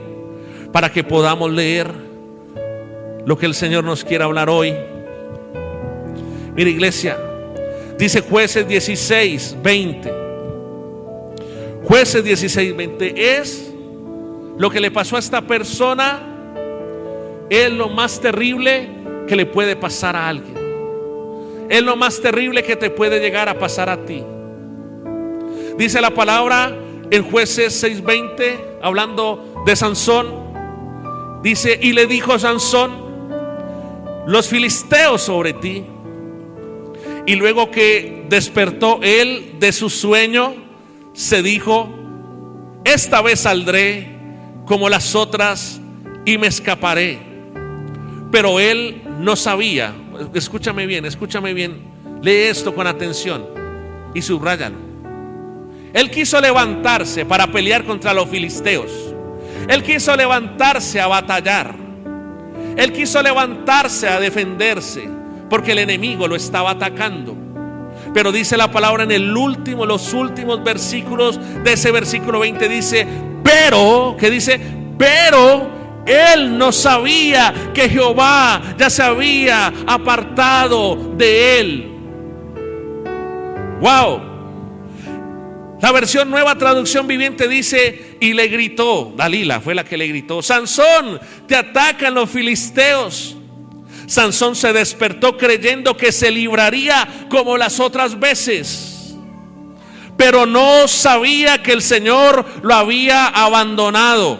para que podamos leer lo que el Señor nos quiere hablar hoy. Mira, iglesia, dice Jueces 16, 20. Jueces 16, 20 es lo que le pasó a esta persona. Es lo más terrible que le puede pasar a alguien. Es lo más terrible que te puede llegar a pasar a ti. Dice la palabra en Jueces 6:20, hablando de Sansón. Dice: y le dijo a Sansón, los filisteos sobre ti. Y luego que despertó él de su sueño, se dijo: esta vez saldré como las otras y me escaparé. Pero él no sabía. Escúchame bien, lee esto con atención y subráyalo. Él quiso levantarse para pelear contra los filisteos. Él quiso levantarse a batallar. Él quiso levantarse a defenderse, porque el enemigo lo estaba atacando. Pero dice la palabra en los últimos versículos de ese versículo 20, dice: pero, ¿qué dice? Pero él no sabía que Jehová ya se había apartado de él. Wow. La versión nueva traducción viviente dice: y le gritó, Dalila fue la que le gritó: Sansón, te atacan los filisteos. Sansón se despertó creyendo que se libraría como las otras veces, pero no sabía que el Señor lo había abandonado.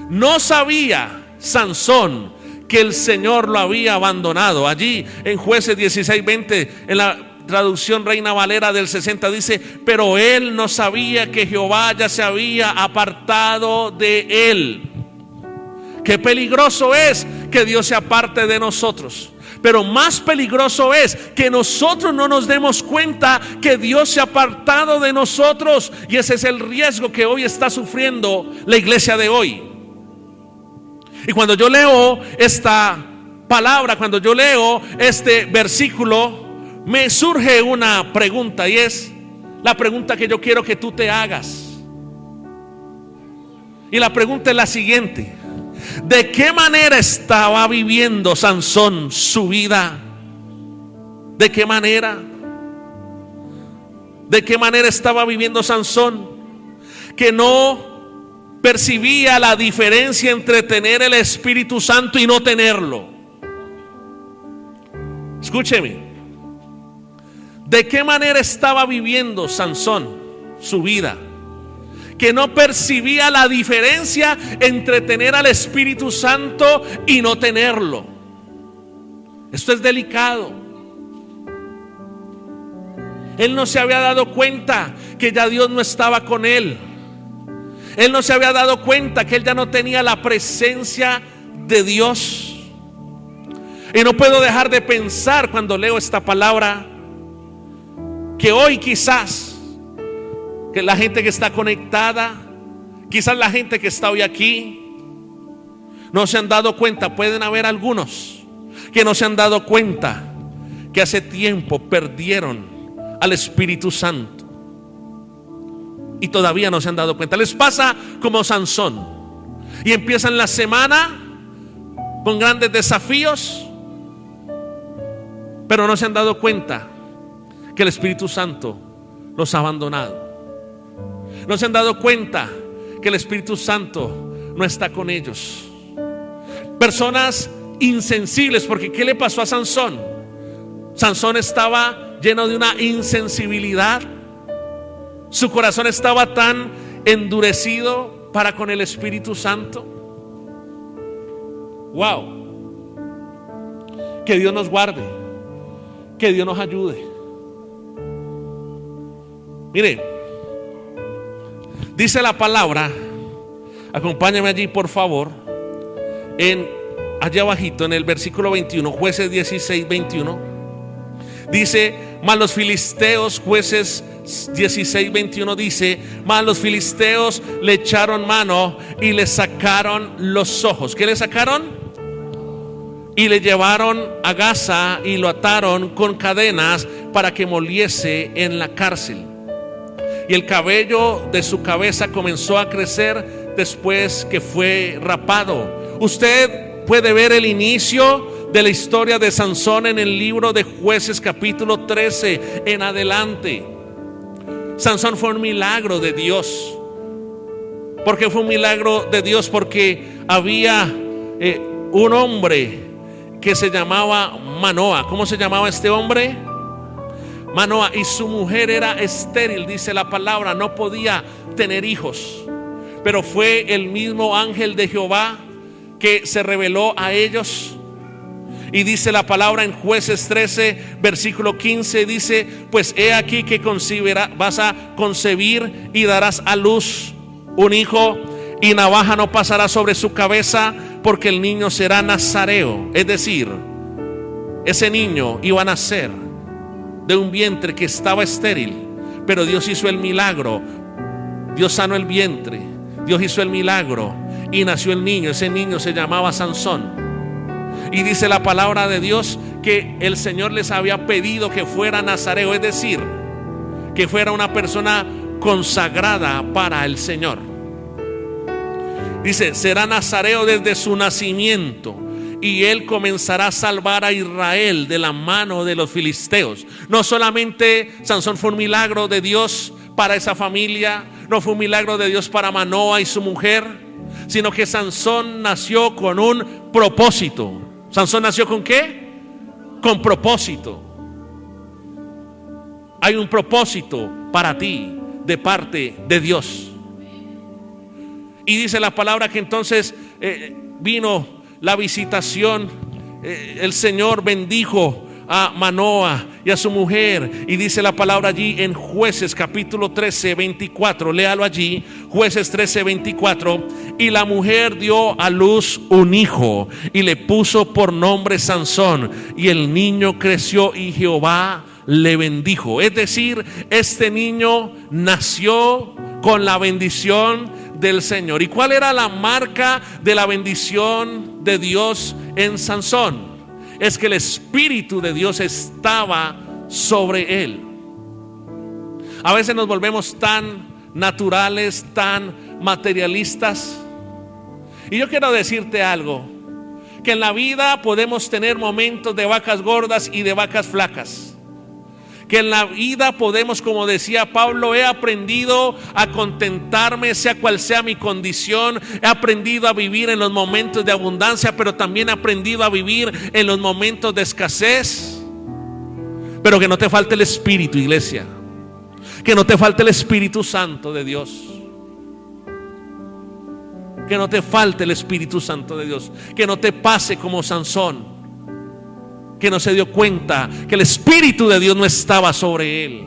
No sabía Sansón que el Señor lo había abandonado. Allí en Jueces 16:20, en la traducción Reina Valera del 60, dice: pero él no sabía que Jehová ya se había apartado de él. Qué peligroso es que Dios se aparte de nosotros. Pero más peligroso es que nosotros no nos demos cuenta que Dios se ha apartado de nosotros. Y ese es el riesgo que hoy está sufriendo la iglesia de hoy. Y cuando yo leo esta palabra, cuando yo leo este versículo, me surge una pregunta, y es la pregunta que yo quiero que tú te hagas. Y la pregunta es la siguiente: ¿de qué manera estaba viviendo Sansón su vida? ¿De qué manera? ¿De qué manera estaba viviendo Sansón? Que no percibía la diferencia entre tener el Espíritu Santo y no tenerlo. Escúcheme. ¿De qué manera estaba viviendo Sansón su vida? que no percibía la diferencia entre tener al Espíritu Santo y no tenerlo. Esto es delicado. Él no se había dado cuenta que ya Dios no estaba con él. Él no se había dado cuenta que él ya no tenía la presencia de Dios. Y no puedo dejar de pensar cuando leo esta palabra que hoy quizás, que la gente que está conectada, quizás la gente que está hoy aquí, no se han dado cuenta. Pueden haber algunos que no se han dado cuenta que hace tiempo perdieron al Espíritu Santo y todavía no se han dado cuenta. Les pasa como Sansón, y empiezan la semana con grandes desafíos, pero no se han dado cuenta que el Espíritu Santo los ha abandonado. No se han dado cuenta que el Espíritu Santo no está con ellos. Personas insensibles, porque ¿qué le pasó a Sansón? Sansón estaba lleno de una insensibilidad. Su corazón estaba tan endurecido para con el Espíritu Santo. Wow. Que Dios nos guarde, que Dios nos ayude. Mire, dice la palabra, acompáñame allí por favor, allá abajito en el versículo 21, Jueces 16, 21. Dice, mas los filisteos, Jueces 16, 21 dice, mas los filisteos le echaron mano y le sacaron los ojos. ¿Qué le sacaron? Y le llevaron a Gaza y lo ataron con cadenas para que moliese en la cárcel. Y el cabello de su cabeza comenzó a crecer después que fue rapado. Usted puede ver el inicio de la historia de Sansón en el libro de Jueces capítulo 13 en adelante. Sansón fue un milagro de Dios. ¿Por qué fue un milagro de Dios? Porque había un hombre que se llamaba Manoa. ¿Cómo se llamaba este hombre? Manoa. Y su mujer era estéril, dice la palabra, no podía tener hijos. Pero fue el mismo ángel de Jehová que se reveló a ellos. Y dice la palabra en Jueces 13 versículo 15, dice, pues he aquí que vas a concebir y darás a luz un hijo, y navaja no pasará sobre su cabeza, porque el niño será nazareo. Es decir, ese niño iba a nacer de un vientre que estaba estéril, pero Dios hizo el milagro. Dios sanó el vientre, Dios hizo el milagro y nació el niño. Ese niño se llamaba Sansón. Y dice la palabra de Dios que el Señor les había pedido que fuera nazareo, es decir, que fuera una persona consagrada para el Señor. Dice, será nazareo desde su nacimiento, y él comenzará a salvar a Israel de la mano de los filisteos. No solamente Sansón fue un milagro de Dios para esa familia, no fue un milagro de Dios para Manoa y su mujer, sino que Sansón nació con un propósito. ¿Sansón nació con qué? Con propósito. Hay un propósito para ti de parte de Dios. Y dice la palabra que entonces vino la visitación. El Señor bendijo a Manoa y a su mujer. Y dice la palabra allí en Jueces capítulo 13, 24. Léalo allí, Jueces 13, 24. Y la mujer dio a luz un hijo y le puso por nombre Sansón. Y el niño creció y Jehová le bendijo. Es decir, este niño nació con la bendición del Señor. ¿Y cuál era la marca de la bendición de Dios en Sansón? Es que el Espíritu de Dios estaba sobre él. A veces nos volvemos tan naturales, tan materialistas. Y yo quiero decirte algo, que en la vida podemos tener momentos de vacas gordas y de vacas flacas. Que en la vida podemos, como decía Pablo, he aprendido a contentarme sea cual sea mi condición. He aprendido a vivir en los momentos de abundancia, pero también he aprendido a vivir en los momentos de escasez. Pero que no te falte el Espíritu, iglesia. Que no te falte el Espíritu Santo de Dios. que no te falte el Espíritu Santo de Dios, que no te pase como Sansón, que no se dio cuenta que el Espíritu de Dios no estaba sobre él,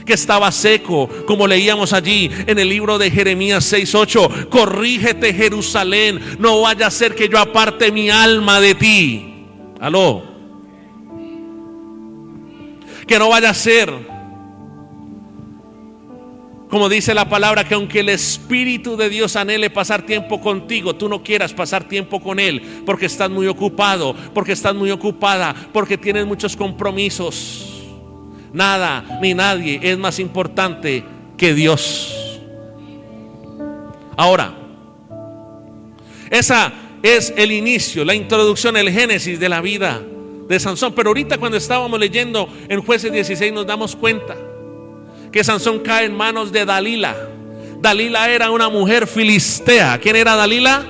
que estaba seco, como leíamos allí en el libro de Jeremías 6:8. Corrígete, Jerusalén, no vaya a ser que yo aparte mi alma de ti. Aló. Que no vaya a ser, como dice la palabra, que aunque el Espíritu de Dios anhele pasar tiempo contigo, tú no quieras pasar tiempo con Él porque estás muy ocupado, porque estás muy ocupada, porque tienes muchos compromisos. Nada ni nadie es más importante que Dios. Ahora, esa es el inicio, la introducción, el génesis de la vida de Sansón. Pero ahorita, cuando estábamos leyendo en Jueces 16, nos damos cuenta que Sansón cae en manos de Dalila. Dalila era una mujer filistea. ¿Quién era Dalila?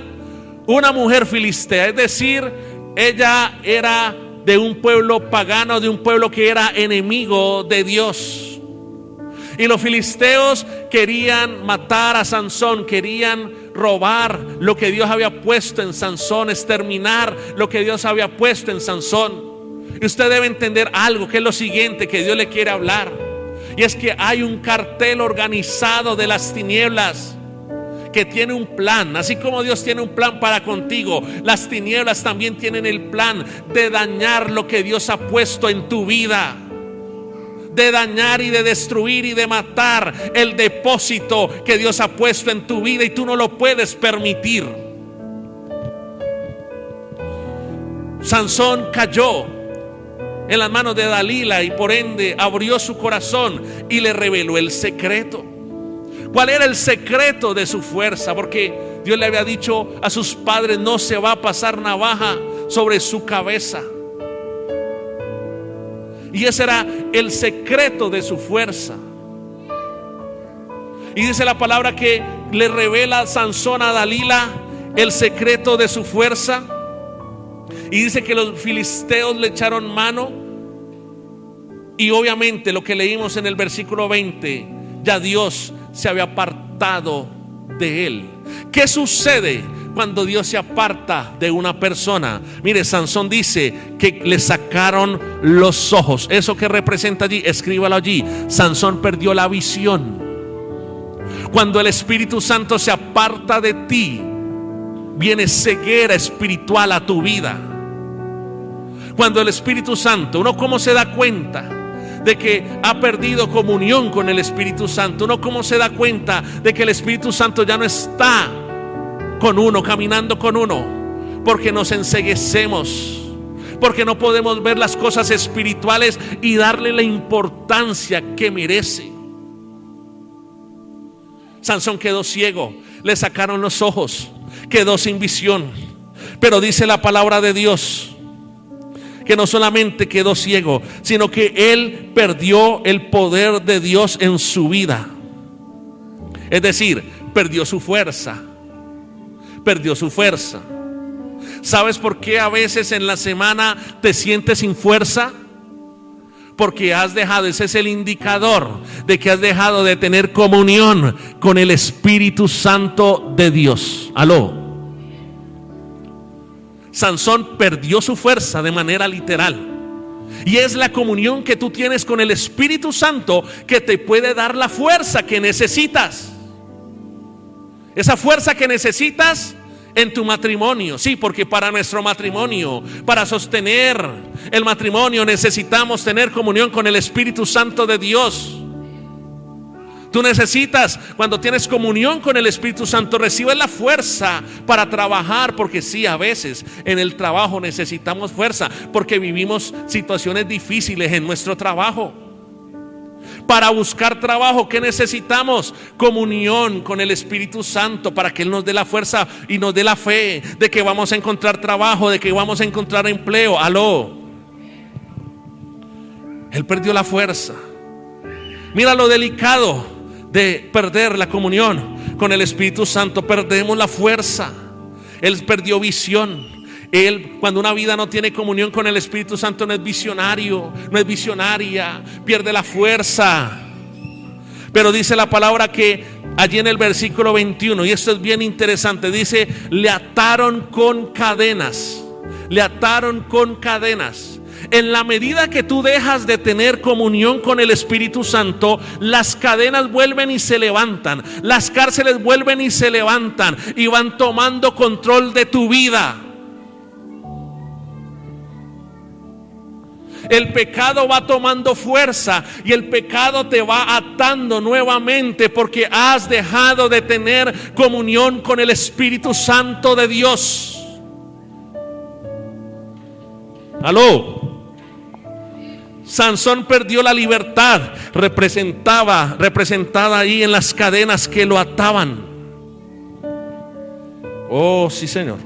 Una mujer filistea, es decir, ella era de un pueblo pagano, de un pueblo que era enemigo de Dios. Y los filisteos querían matar a Sansón, querían robar lo que Dios había puesto en Sansón, exterminar lo que Dios había puesto en Sansón. Y usted debe entender algo, que es lo siguiente que Dios le quiere hablar. Y es que hay un cartel organizado de las tinieblas que tiene un plan. Así como Dios tiene un plan para contigo, las tinieblas también tienen el plan de dañar lo que Dios ha puesto en tu vida, de dañar y de destruir y de matar el depósito que Dios ha puesto en tu vida, y tú no lo puedes permitir. Sansón cayó en las manos de Dalila y por ende abrió su corazón y le reveló el secreto. ¿Cuál era el secreto de su fuerza? Porque Dios le había dicho a sus padres: no se va a pasar navaja sobre su cabeza. Y ese era el secreto de su fuerza. Y dice la palabra que le revela Sansón a Dalila el secreto de su fuerza. Y dice que los filisteos le echaron mano. Y obviamente lo que leímos en el versículo 20, ya Dios se había apartado de él. ¿Qué sucede cuando Dios se aparta de una persona? Mire, Sansón dice que le sacaron los ojos. Eso que representa allí, escríbalo allí. Sansón perdió la visión. Cuando el Espíritu Santo se aparta de ti, viene ceguera espiritual a tu vida. Cuando el Espíritu Santo, uno cómo se da cuenta de que ha perdido comunión con el Espíritu Santo, uno cómo se da cuenta de que el Espíritu Santo ya no está con uno, caminando con uno, porque nos enceguecemos, porque no podemos ver las cosas espirituales y darle la importancia que merece. Sansón quedó ciego, le sacaron los ojos, quedó sin visión. Pero dice la palabra de Dios que no solamente quedó ciego, sino que él perdió el poder de Dios en su vida. Es decir, perdió su fuerza. Perdió su fuerza. ¿Sabes por qué a veces en la semana te sientes sin fuerza? Porque has dejado, ese es el indicador de que has dejado de tener comunión con el Espíritu Santo de Dios. Aló. Sansón perdió su fuerza de manera literal. Y es la comunión que tú tienes con el Espíritu Santo que te puede dar la fuerza que necesitas. Esa fuerza que necesitas en tu matrimonio. Sí, porque para nuestro matrimonio, para sostener el matrimonio, necesitamos tener comunión con el Espíritu Santo de Dios. Tú necesitas, cuando tienes comunión con el Espíritu Santo, recibes la fuerza para trabajar, porque sí, a veces en el trabajo necesitamos fuerza, porque vivimos situaciones difíciles en nuestro trabajo. Para buscar trabajo, ¿qué necesitamos? Comunión con el Espíritu Santo, para que Él nos dé la fuerza y nos dé la fe de que vamos a encontrar trabajo, de que vamos a encontrar empleo. Aló. Él perdió la fuerza. Mira lo delicado de perder la comunión con el Espíritu Santo. Perdemos la fuerza. Él perdió visión. Él, cuando una vida no tiene comunión con el Espíritu Santo, no es visionario, no es visionaria, pierde la fuerza. Pero dice la palabra que allí en el versículo 21, y esto es bien interesante, dice, le ataron con cadenas, le ataron con cadenas. En la medida que tú dejas de tener comunión con el Espíritu Santo, las cadenas vuelven y se levantan, las cárceles vuelven y se levantan y van tomando control de tu vida. El pecado va tomando fuerza y el pecado te va atando nuevamente porque has dejado de tener comunión con el Espíritu Santo de Dios. Aló. Sansón perdió la libertad representada ahí en las cadenas que lo ataban. Oh, sí, Señor.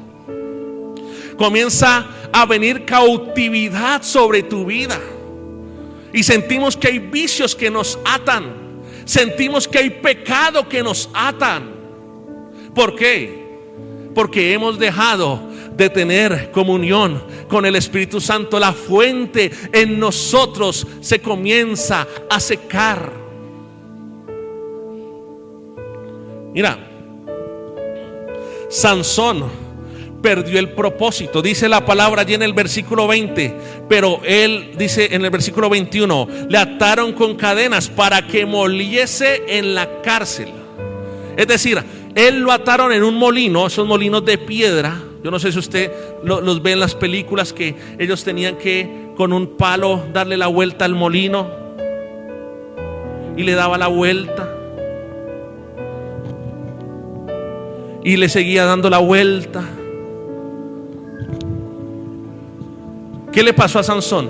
Comienza a venir cautividad sobre tu vida y sentimos que hay vicios que nos atan, sentimos que hay pecado que nos atan. ¿Por qué? Porque hemos dejado de tener comunión con el Espíritu Santo. La fuente en nosotros se comienza a secar. Mira, Sansón perdió el propósito. Dice la palabra allí en el versículo 20, pero él dice en el versículo 21, le ataron con cadenas para que moliese en la cárcel. Es decir, él lo ataron en un molino, esos molinos de piedra. Yo no sé si usted los ve en las películas, que ellos tenían que con un palo darle la vuelta al molino, y le daba la vuelta y le seguía dando la vuelta. ¿Qué le pasó a Sansón?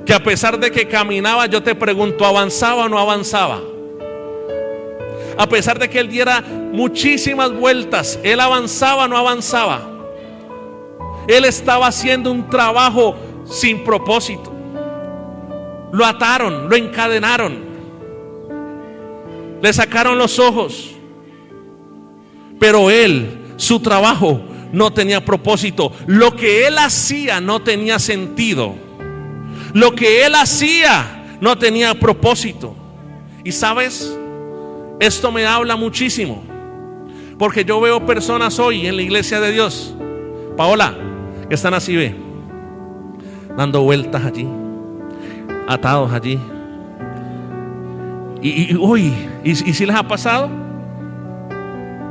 Que a pesar de que caminaba, yo te pregunto, ¿avanzaba o no avanzaba? A pesar de que él diera muchísimas vueltas, ¿él avanzaba o no avanzaba? Él estaba haciendo un trabajo sin propósito. Lo ataron, lo encadenaron, le sacaron los ojos, pero él, su trabajo no tenía propósito. Lo que él hacía no tenía sentido. Lo que él hacía no tenía propósito. Y sabes, esto me habla muchísimo, porque yo veo personas hoy en la iglesia de Dios, Paola, que están así, ve, dando vueltas allí, atados allí. ¿Y si les ha pasado?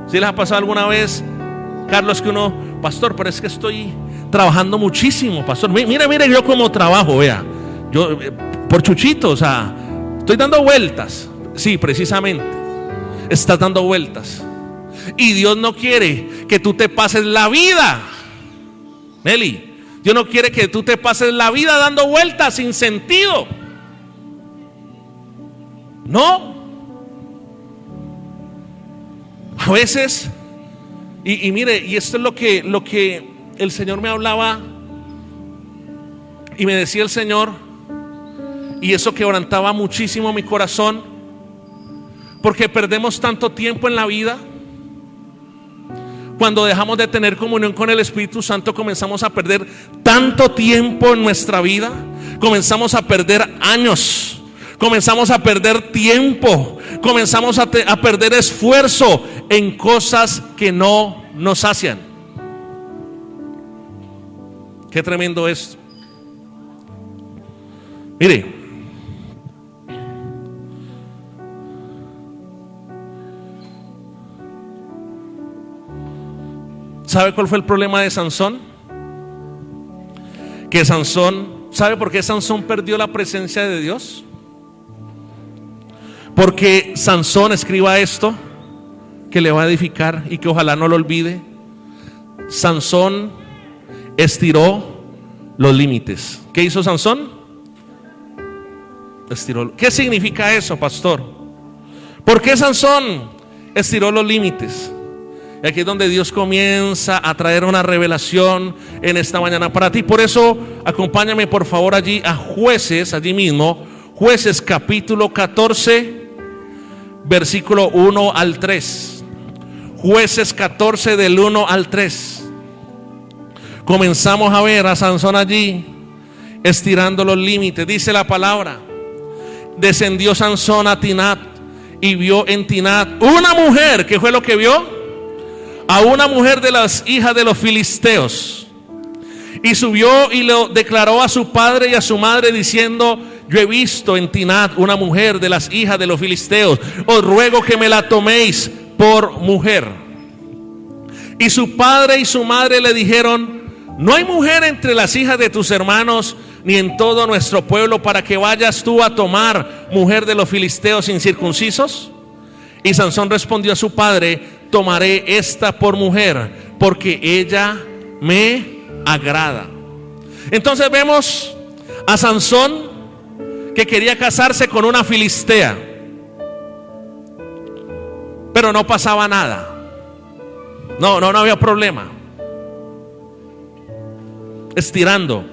¿Si les ha pasado alguna vez, Carlos, que uno, pastor, pero es que estoy trabajando muchísimo, pastor? Mire yo cómo trabajo, vea, yo por Chuchito, o sea, estoy dando vueltas. Sí, precisamente, estás dando vueltas. Y Dios no quiere que tú te pases la vida, Nelly, Dios no quiere que tú te pases la vida dando vueltas sin sentido. No. A veces, y mire, y esto es lo que el Señor me hablaba y me decía el Señor, y eso quebrantaba muchísimo mi corazón, porque perdemos tanto tiempo en la vida. Cuando dejamos de tener comunión con el Espíritu Santo, comenzamos a perder tanto tiempo en nuestra vida, comenzamos a perder años, comenzamos a perder tiempo, comenzamos a perder esfuerzo en cosas que no nos sacian. Qué tremendo es. Mire, ¿sabe cuál fue el problema de Sansón? Que Sansón, ¿sabe por qué Sansón perdió la presencia de Dios? Porque Sansón, escriba esto, que le va a edificar y que ojalá no lo olvide. Sansón estiró los límites. ¿Qué hizo Sansón? Estiró. ¿Qué significa eso, pastor? ¿Por qué Sansón estiró los límites? Y aquí es donde Dios comienza a traer una revelación en esta mañana para ti. Por eso acompáñame por favor allí a Jueces, allí mismo, Jueces capítulo 14, versículo 1 al 3. Jueces 14 del 1 al 3. Comenzamos a ver a Sansón allí estirando los límites. Dice la palabra: descendió Sansón a Tinat y vio en Timnat una mujer. ¿Qué fue lo que vio? A una mujer de las hijas de los filisteos. Y subió y lo declaró a su padre y a su madre diciendo: yo he visto en Timnat una mujer de las hijas de los filisteos, os ruego que me la toméis por mujer. Y su padre y su madre le dijeron: no hay mujer entre las hijas de tus hermanos ni en todo nuestro pueblo para que vayas tú a tomar mujer de los filisteos incircuncisos. Y Sansón respondió a su padre: tomaré esta por mujer, porque ella me agrada. Entonces vemos a Sansón que quería casarse con una filistea, pero no pasaba nada. No había problema. Estirando,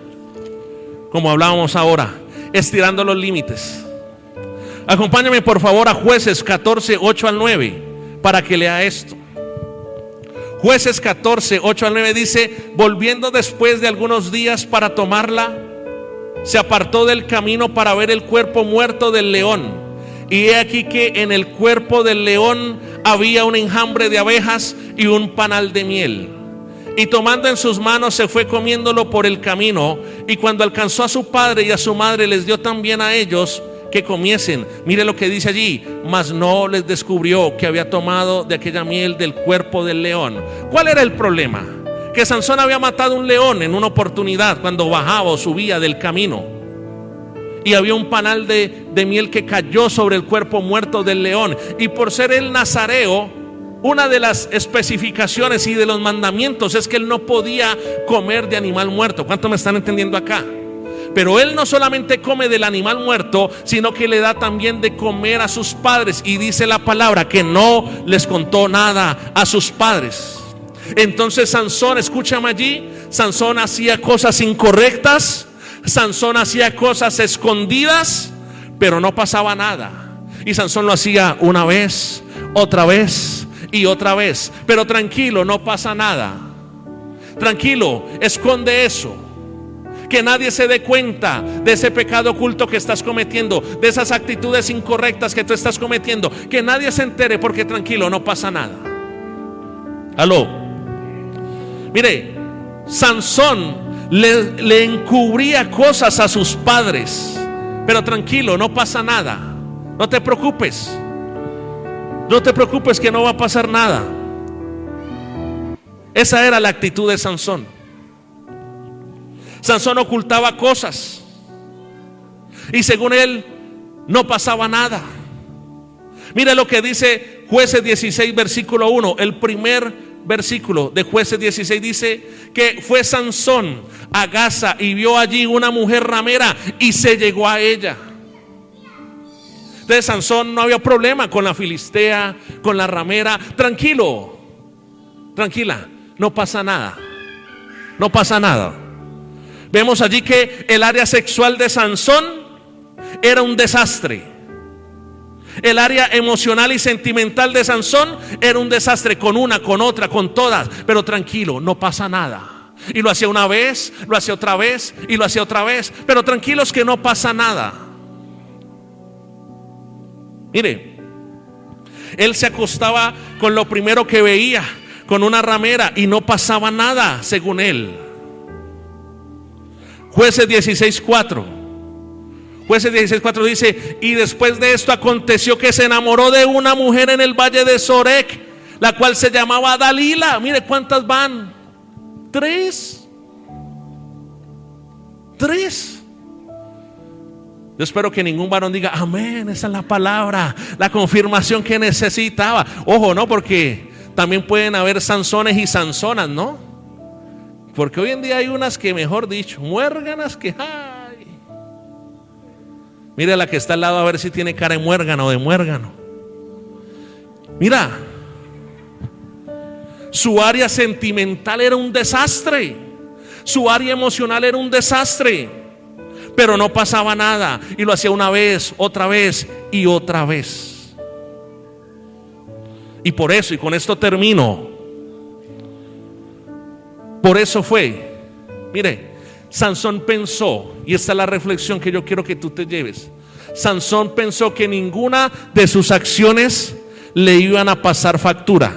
como hablábamos ahora, estirando los límites. Acompáñame por favor a Jueces 14, 8 al 9 para que lea esto. Jueces 14, 8 al 9 dice: volviendo después de algunos días para tomarla, se apartó del camino para ver el cuerpo muerto del león. Y he aquí que en el cuerpo del león había un enjambre de abejas y un panal de miel. Y tomando en sus manos se fue comiéndolo por el camino. Y cuando alcanzó a su padre y a su madre, les dio también a ellos que comiesen. Mire lo que dice allí: mas no les descubrió que había tomado de aquella miel del cuerpo del león. ¿Cuál era el problema? Que Sansón había matado un león en una oportunidad cuando bajaba o subía del camino, y había un panal de miel que cayó sobre el cuerpo muerto del león. Y por ser el nazareo, una de las especificaciones y de los mandamientos es que él no podía comer de animal muerto. ¿Cuánto me están entendiendo acá? Pero él no solamente come del animal muerto, sino que le da también de comer a sus padres. Y dice la palabra que no les contó nada a sus padres. Entonces Sansón, escúchame allí, Sansón hacía cosas incorrectas, Sansón hacía cosas escondidas, pero no pasaba nada. Y Sansón lo hacía una vez, otra vez y otra vez. Pero tranquilo, no pasa nada. Tranquilo, esconde eso. Que nadie se dé cuenta de ese pecado oculto que estás cometiendo, de esas actitudes incorrectas que tú estás cometiendo. Que nadie se entere, porque tranquilo, no pasa nada. Aló. Mire, Sansón le encubría cosas a sus padres, pero tranquilo, no pasa nada. No te preocupes. No te preocupes, que no va a pasar nada. Esa era la actitud de Sansón. Sansón ocultaba cosas y según él no pasaba nada. Mire lo que dice Jueces 16 versículo 1. El primer versículo de Jueces 16 dice que fue Sansón a Gaza y vio allí una mujer ramera y se llegó a ella. Entonces Sansón no había problema con la filistea, con la ramera. Tranquilo, tranquila, no pasa nada. No pasa nada. Vemos allí que el área sexual de Sansón era un desastre. El área emocional y sentimental de Sansón era un desastre, con una, con otra, con todas. Pero tranquilo, no pasa nada. Y lo hacía una vez, lo hacía otra vez y lo hacía otra vez. Pero tranquilos, que no pasa nada. Mire, él se acostaba con lo primero que veía, con una ramera, y no pasaba nada, según él. Jueces 16:4. Jueces 16:4 dice: y después de esto aconteció que se enamoró de una mujer en el valle de Sorek, la cual se llamaba Dalila. Mire cuántas van. 3. Yo espero que ningún varón diga amén, esa es la palabra, la confirmación que necesitaba. Ojo, no, porque también pueden haber Sansones y Sansonas, ¿no? Porque hoy en día hay unas que, mejor dicho, muérganas que hay. Mira la que está al lado, a ver si tiene cara de muérgano o de muérgano. Mira, su área sentimental era un desastre, su área emocional era un desastre, pero no pasaba nada. Y lo hacía una vez, otra vez y otra vez. Y por eso, y con esto termino, por eso fue, mire, Sansón pensó, y esta es la reflexión que yo quiero que tú te lleves. Sansón pensó que ninguna de sus acciones le iban a pasar factura,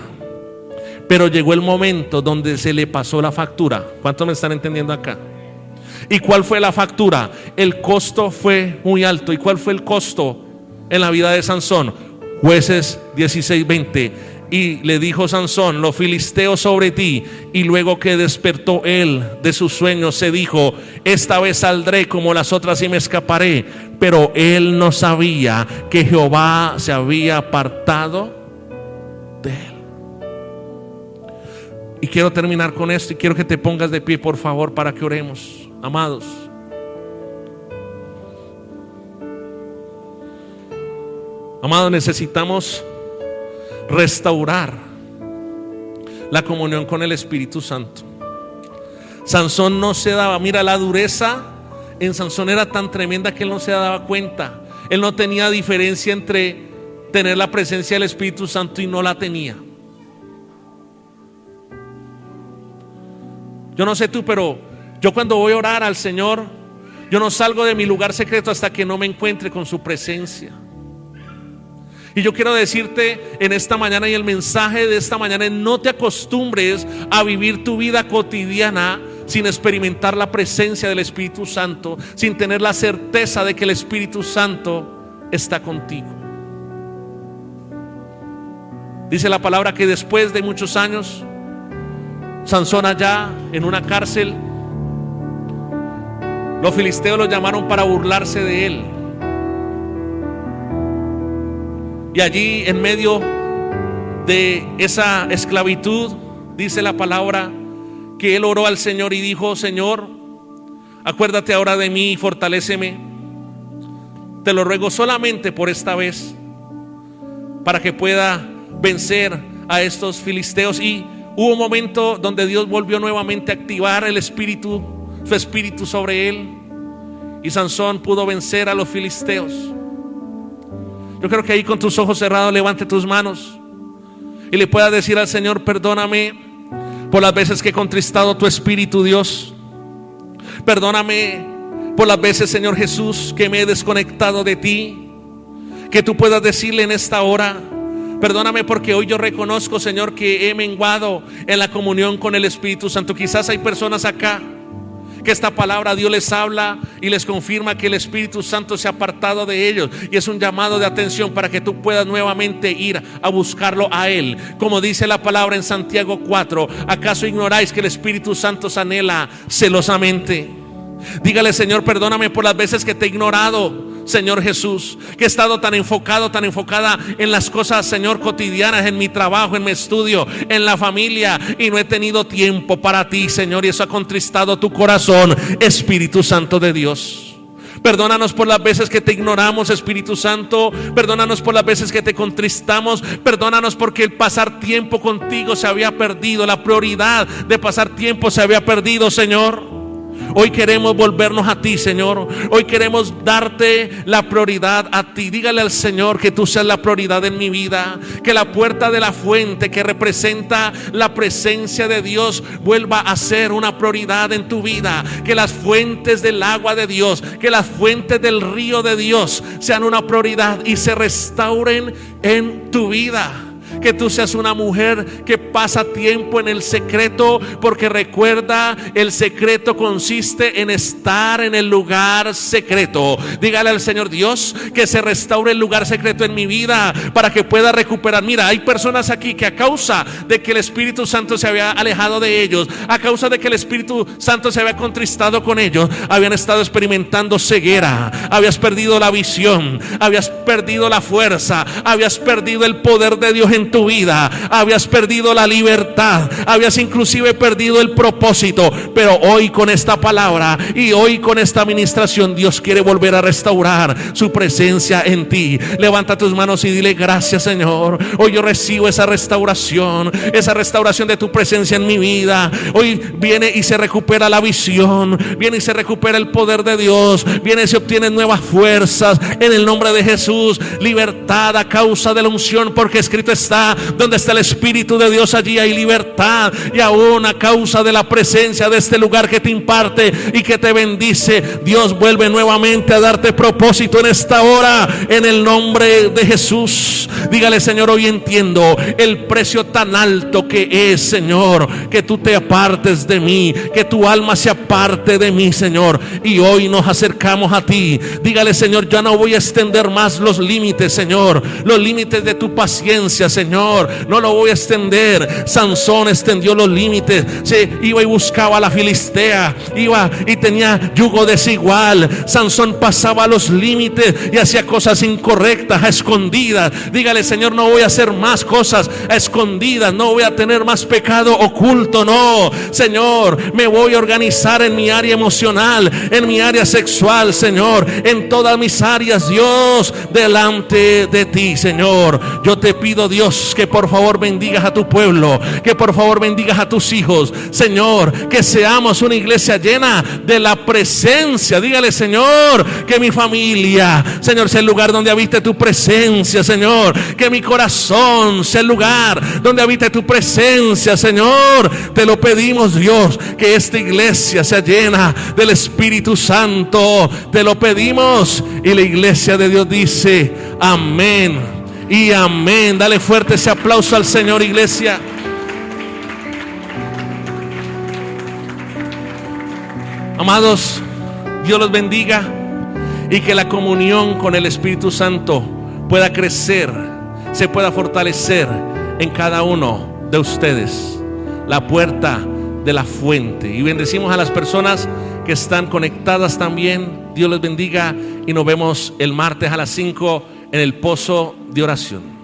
pero llegó el momento donde se le pasó la factura. ¿Cuántos me están entendiendo acá? ¿Y cuál fue la factura? El costo fue muy alto. ¿Y cuál fue el costo en la vida de Sansón? Jueces 16:20. Y le dijo Sansón: los filisteos sobre ti. Y luego que despertó él de su sueño, se dijo: esta vez saldré como las otras y me escaparé. Pero él no sabía que Jehová se había apartado de él. Y quiero terminar con esto, y quiero que te pongas de pie, por favor, para que oremos. Amados, necesitamos restaurar la comunión con el Espíritu Santo. Sansón no se daba, mira, la dureza en Sansón era tan tremenda que él no se daba cuenta. Él no tenía diferencia entre tener la presencia del Espíritu Santo y no la tenía. Yo no sé tú, pero yo cuando voy a orar al Señor, yo no salgo de mi lugar secreto hasta que no me encuentre con su presencia. Y yo quiero decirte en esta mañana, y el mensaje de esta mañana es: no te acostumbres a vivir tu vida cotidiana sin experimentar la presencia del Espíritu Santo, sin tener la certeza de que el Espíritu Santo está contigo. Dice la palabra que después de muchos años, Sansón allá en una cárcel, los filisteos lo llamaron para burlarse de él. Y allí, en medio de esa esclavitud, dice la palabra que él oró al Señor y dijo: Señor, acuérdate ahora de mí y fortaléceme. Te lo ruego solamente por esta vez, para que pueda vencer a estos filisteos. Y hubo un momento donde Dios volvió nuevamente a activar el espíritu, su espíritu sobre él, y Sansón pudo vencer a los filisteos. Yo creo que ahí, con tus ojos cerrados, levante tus manos y le puedas decir al Señor: perdóname por las veces que he contristado tu espíritu, Dios. Perdóname por las veces, Señor Jesús, que me he desconectado de ti. Que tú puedas decirle en esta hora: perdóname, porque hoy yo reconozco, Señor, que he menguado en la comunión con el Espíritu Santo. Quizás hay personas acá que esta palabra Dios les habla y les confirma que el Espíritu Santo se ha apartado de ellos, y es un llamado de atención para que tú puedas nuevamente ir a buscarlo a Él. Como dice la palabra en Santiago 4: ¿acaso ignoráis que el Espíritu Santo os anhela celosamente? Dígale: Señor, perdóname por las veces que te he ignorado, Señor Jesús, que he estado tan enfocado, tan enfocada en las cosas, Señor, cotidianas, en mi trabajo, en mi estudio, en la familia, y no he tenido tiempo para ti, Señor, y eso ha contristado tu corazón, Espíritu Santo de Dios. Perdónanos por las veces que te ignoramos, Espíritu Santo. Perdónanos por las veces que te contristamos. Perdónanos porque el pasar tiempo contigo se había perdido, la prioridad de pasar tiempo se había perdido, Señor. Hoy queremos volvernos a ti, Señor. Hoy queremos darte la prioridad a ti. Dígale al Señor que tú seas la prioridad en mi vida. Que la puerta de la fuente, que representa la presencia de Dios, vuelva a ser una prioridad en tu vida. Que las fuentes del agua de Dios, que las fuentes del río de Dios sean una prioridad y se restauren en tu vida. Que tú seas una mujer que pasa tiempo en el secreto, porque recuerda, el secreto consiste en estar en el lugar secreto. Dígale al Señor: Dios, que se restaure el lugar secreto en mi vida para que pueda recuperar. Mira, hay personas aquí que a causa de que el Espíritu Santo se había alejado de ellos, a causa de que el Espíritu Santo se había contristado con ellos, habían estado experimentando ceguera, habías perdido la visión, habías perdido la fuerza, habías perdido el poder de Dios en tu vida, habías perdido la libertad, habías inclusive perdido el propósito. Pero hoy, con esta palabra y hoy con esta administración, Dios quiere volver a restaurar su presencia en ti. Levanta tus manos y dile: gracias, Señor. Hoy yo recibo esa restauración de tu presencia en mi vida. Hoy viene y se recupera la visión, viene y se recupera el poder de Dios, viene y se obtienen nuevas fuerzas en el nombre de Jesús. Libertad a causa de la unción, porque escrito está: está. Donde está el Espíritu de Dios, allí hay libertad. Y aún a causa de la presencia de este lugar que te imparte y que te bendice, Dios vuelve nuevamente a darte propósito en esta hora, en el nombre de Jesús. Dígale: Señor, hoy entiendo el precio tan alto que es, Señor, que tú te apartes de mí, que tu alma se aparte de mí, Señor. Y hoy nos acercamos a ti. Dígale: Señor, ya no voy a extender más los límites, Señor, los límites de tu paciencia, Señor, no lo voy a extender. Sansón extendió los límites. Se iba y buscaba a la filistea, iba y tenía yugo desigual. Sansón pasaba los límites y hacía cosas incorrectas a escondidas. Dígale: Señor, no voy a hacer más cosas a escondidas, no voy a tener más pecado oculto, no, Señor, me voy a organizar en mi área emocional, en mi área sexual, Señor, en todas mis áreas, Dios, delante de ti, Señor. Yo te pido, Dios, que por favor bendigas a tu pueblo, que por favor bendigas a tus hijos, Señor, que seamos una iglesia llena de la presencia. Dígale: Señor, que mi familia, Señor, sea el lugar donde habite tu presencia, Señor, que mi corazón sea el lugar donde habite tu presencia, Señor. Te lo pedimos, Dios, que esta iglesia sea llena del Espíritu Santo. Te lo pedimos, y la iglesia de Dios dice: amén y amén. Dale fuerte ese aplauso al Señor, iglesia. Amados, Dios los bendiga, y que la comunión con el Espíritu Santo pueda crecer, se pueda fortalecer en cada uno de ustedes. La puerta de la fuente. Y bendecimos a las personas que están conectadas también. Dios los bendiga, y nos vemos el martes a las 5 en el pozo de oración.